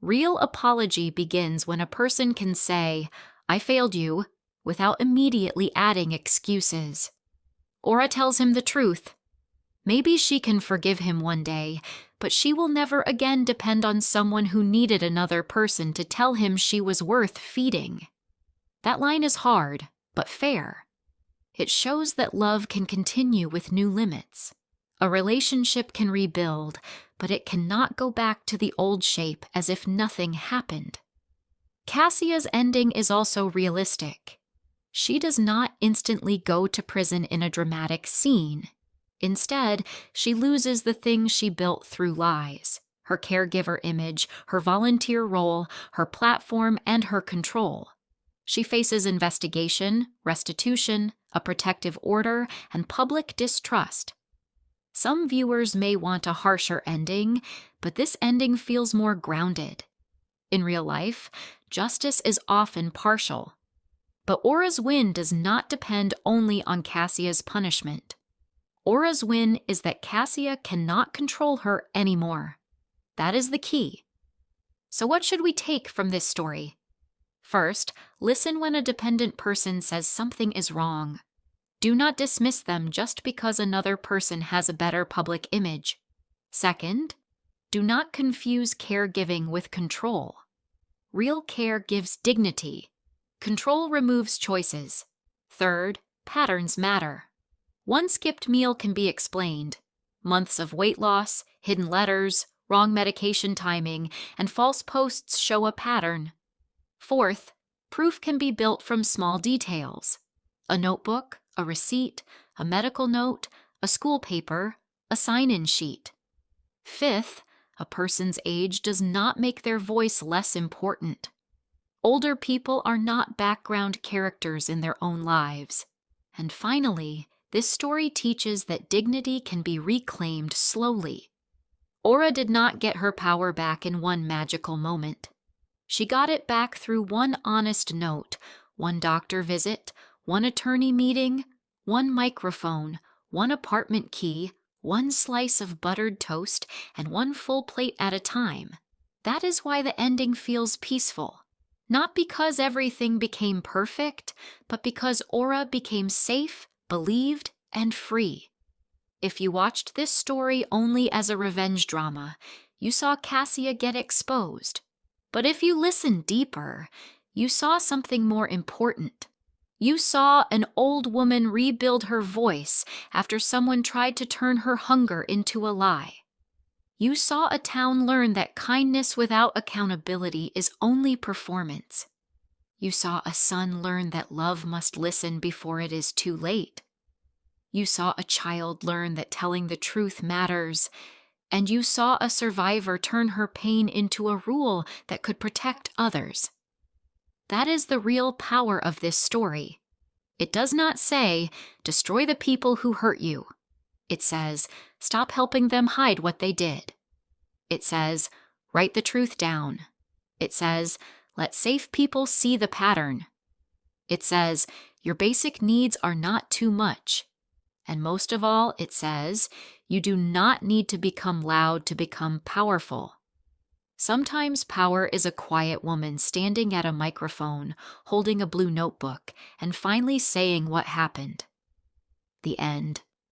Real apology begins when a person can say, "I failed you," without immediately adding excuses. Ora tells him the truth. Maybe she can forgive him one day, but she will never again depend on someone who needed another person to tell him she was worth feeding. That line is hard, but fair. It shows that love can continue with new limits. A relationship can rebuild, but it cannot go back to the old shape as if nothing happened. Cassia's ending is also realistic. She does not instantly go to prison in a dramatic scene. Instead, she loses the things she built through lies: her caregiver image, her volunteer role, her platform, and her control. She faces investigation, restitution, a protective order, and public distrust. Some viewers may want a harsher ending, but this ending feels more grounded. In real life, justice is often partial. But Ora's win does not depend only on Cassia's punishment. Ora's win is that Cassia cannot control her anymore. That is the key. So what should we take from this story? First, listen when a dependent person says something is wrong. Do not dismiss them just because another person has a better public image. Second, do not confuse caregiving with control. Real care gives dignity. Control removes choices. Third, patterns matter. One skipped meal can be explained. Months of weight loss, hidden letters, wrong medication timing, and false posts show a pattern. Fourth, proof can be built from small details. A notebook, a receipt, a medical note, a school paper, a sign-in sheet. Fifth, a person's age does not make their voice less important. Older people are not background characters in their own lives. And finally, this story teaches that dignity can be reclaimed slowly. Ora did not get her power back in one magical moment. She got it back through one honest note, one doctor visit, one attorney meeting, one microphone, one apartment key, one slice of buttered toast, and one full plate at a time. That is why the ending feels peaceful. Not because everything became perfect, but because Ora became safe, believed, and free. If you watched this story only as a revenge drama, you saw Cassia get exposed. But if you listened deeper, you saw something more important. You saw an old woman rebuild her voice after someone tried to turn her hunger into a lie. You saw a town learn that kindness without accountability is only performance. You saw a son learn that love must listen before it is too late. You saw a child learn that telling the truth matters. And you saw a survivor turn her pain into a rule that could protect others. That is the real power of this story. It does not say, destroy the people who hurt you. It says, stop helping them hide what they did. It says, write the truth down. It says, let safe people see the pattern. It says, your basic needs are not too much. And most of all, it says, you do not need to become loud to become powerful. Sometimes power is a quiet woman standing at a microphone, holding a blue notebook, and finally saying what happened. The end.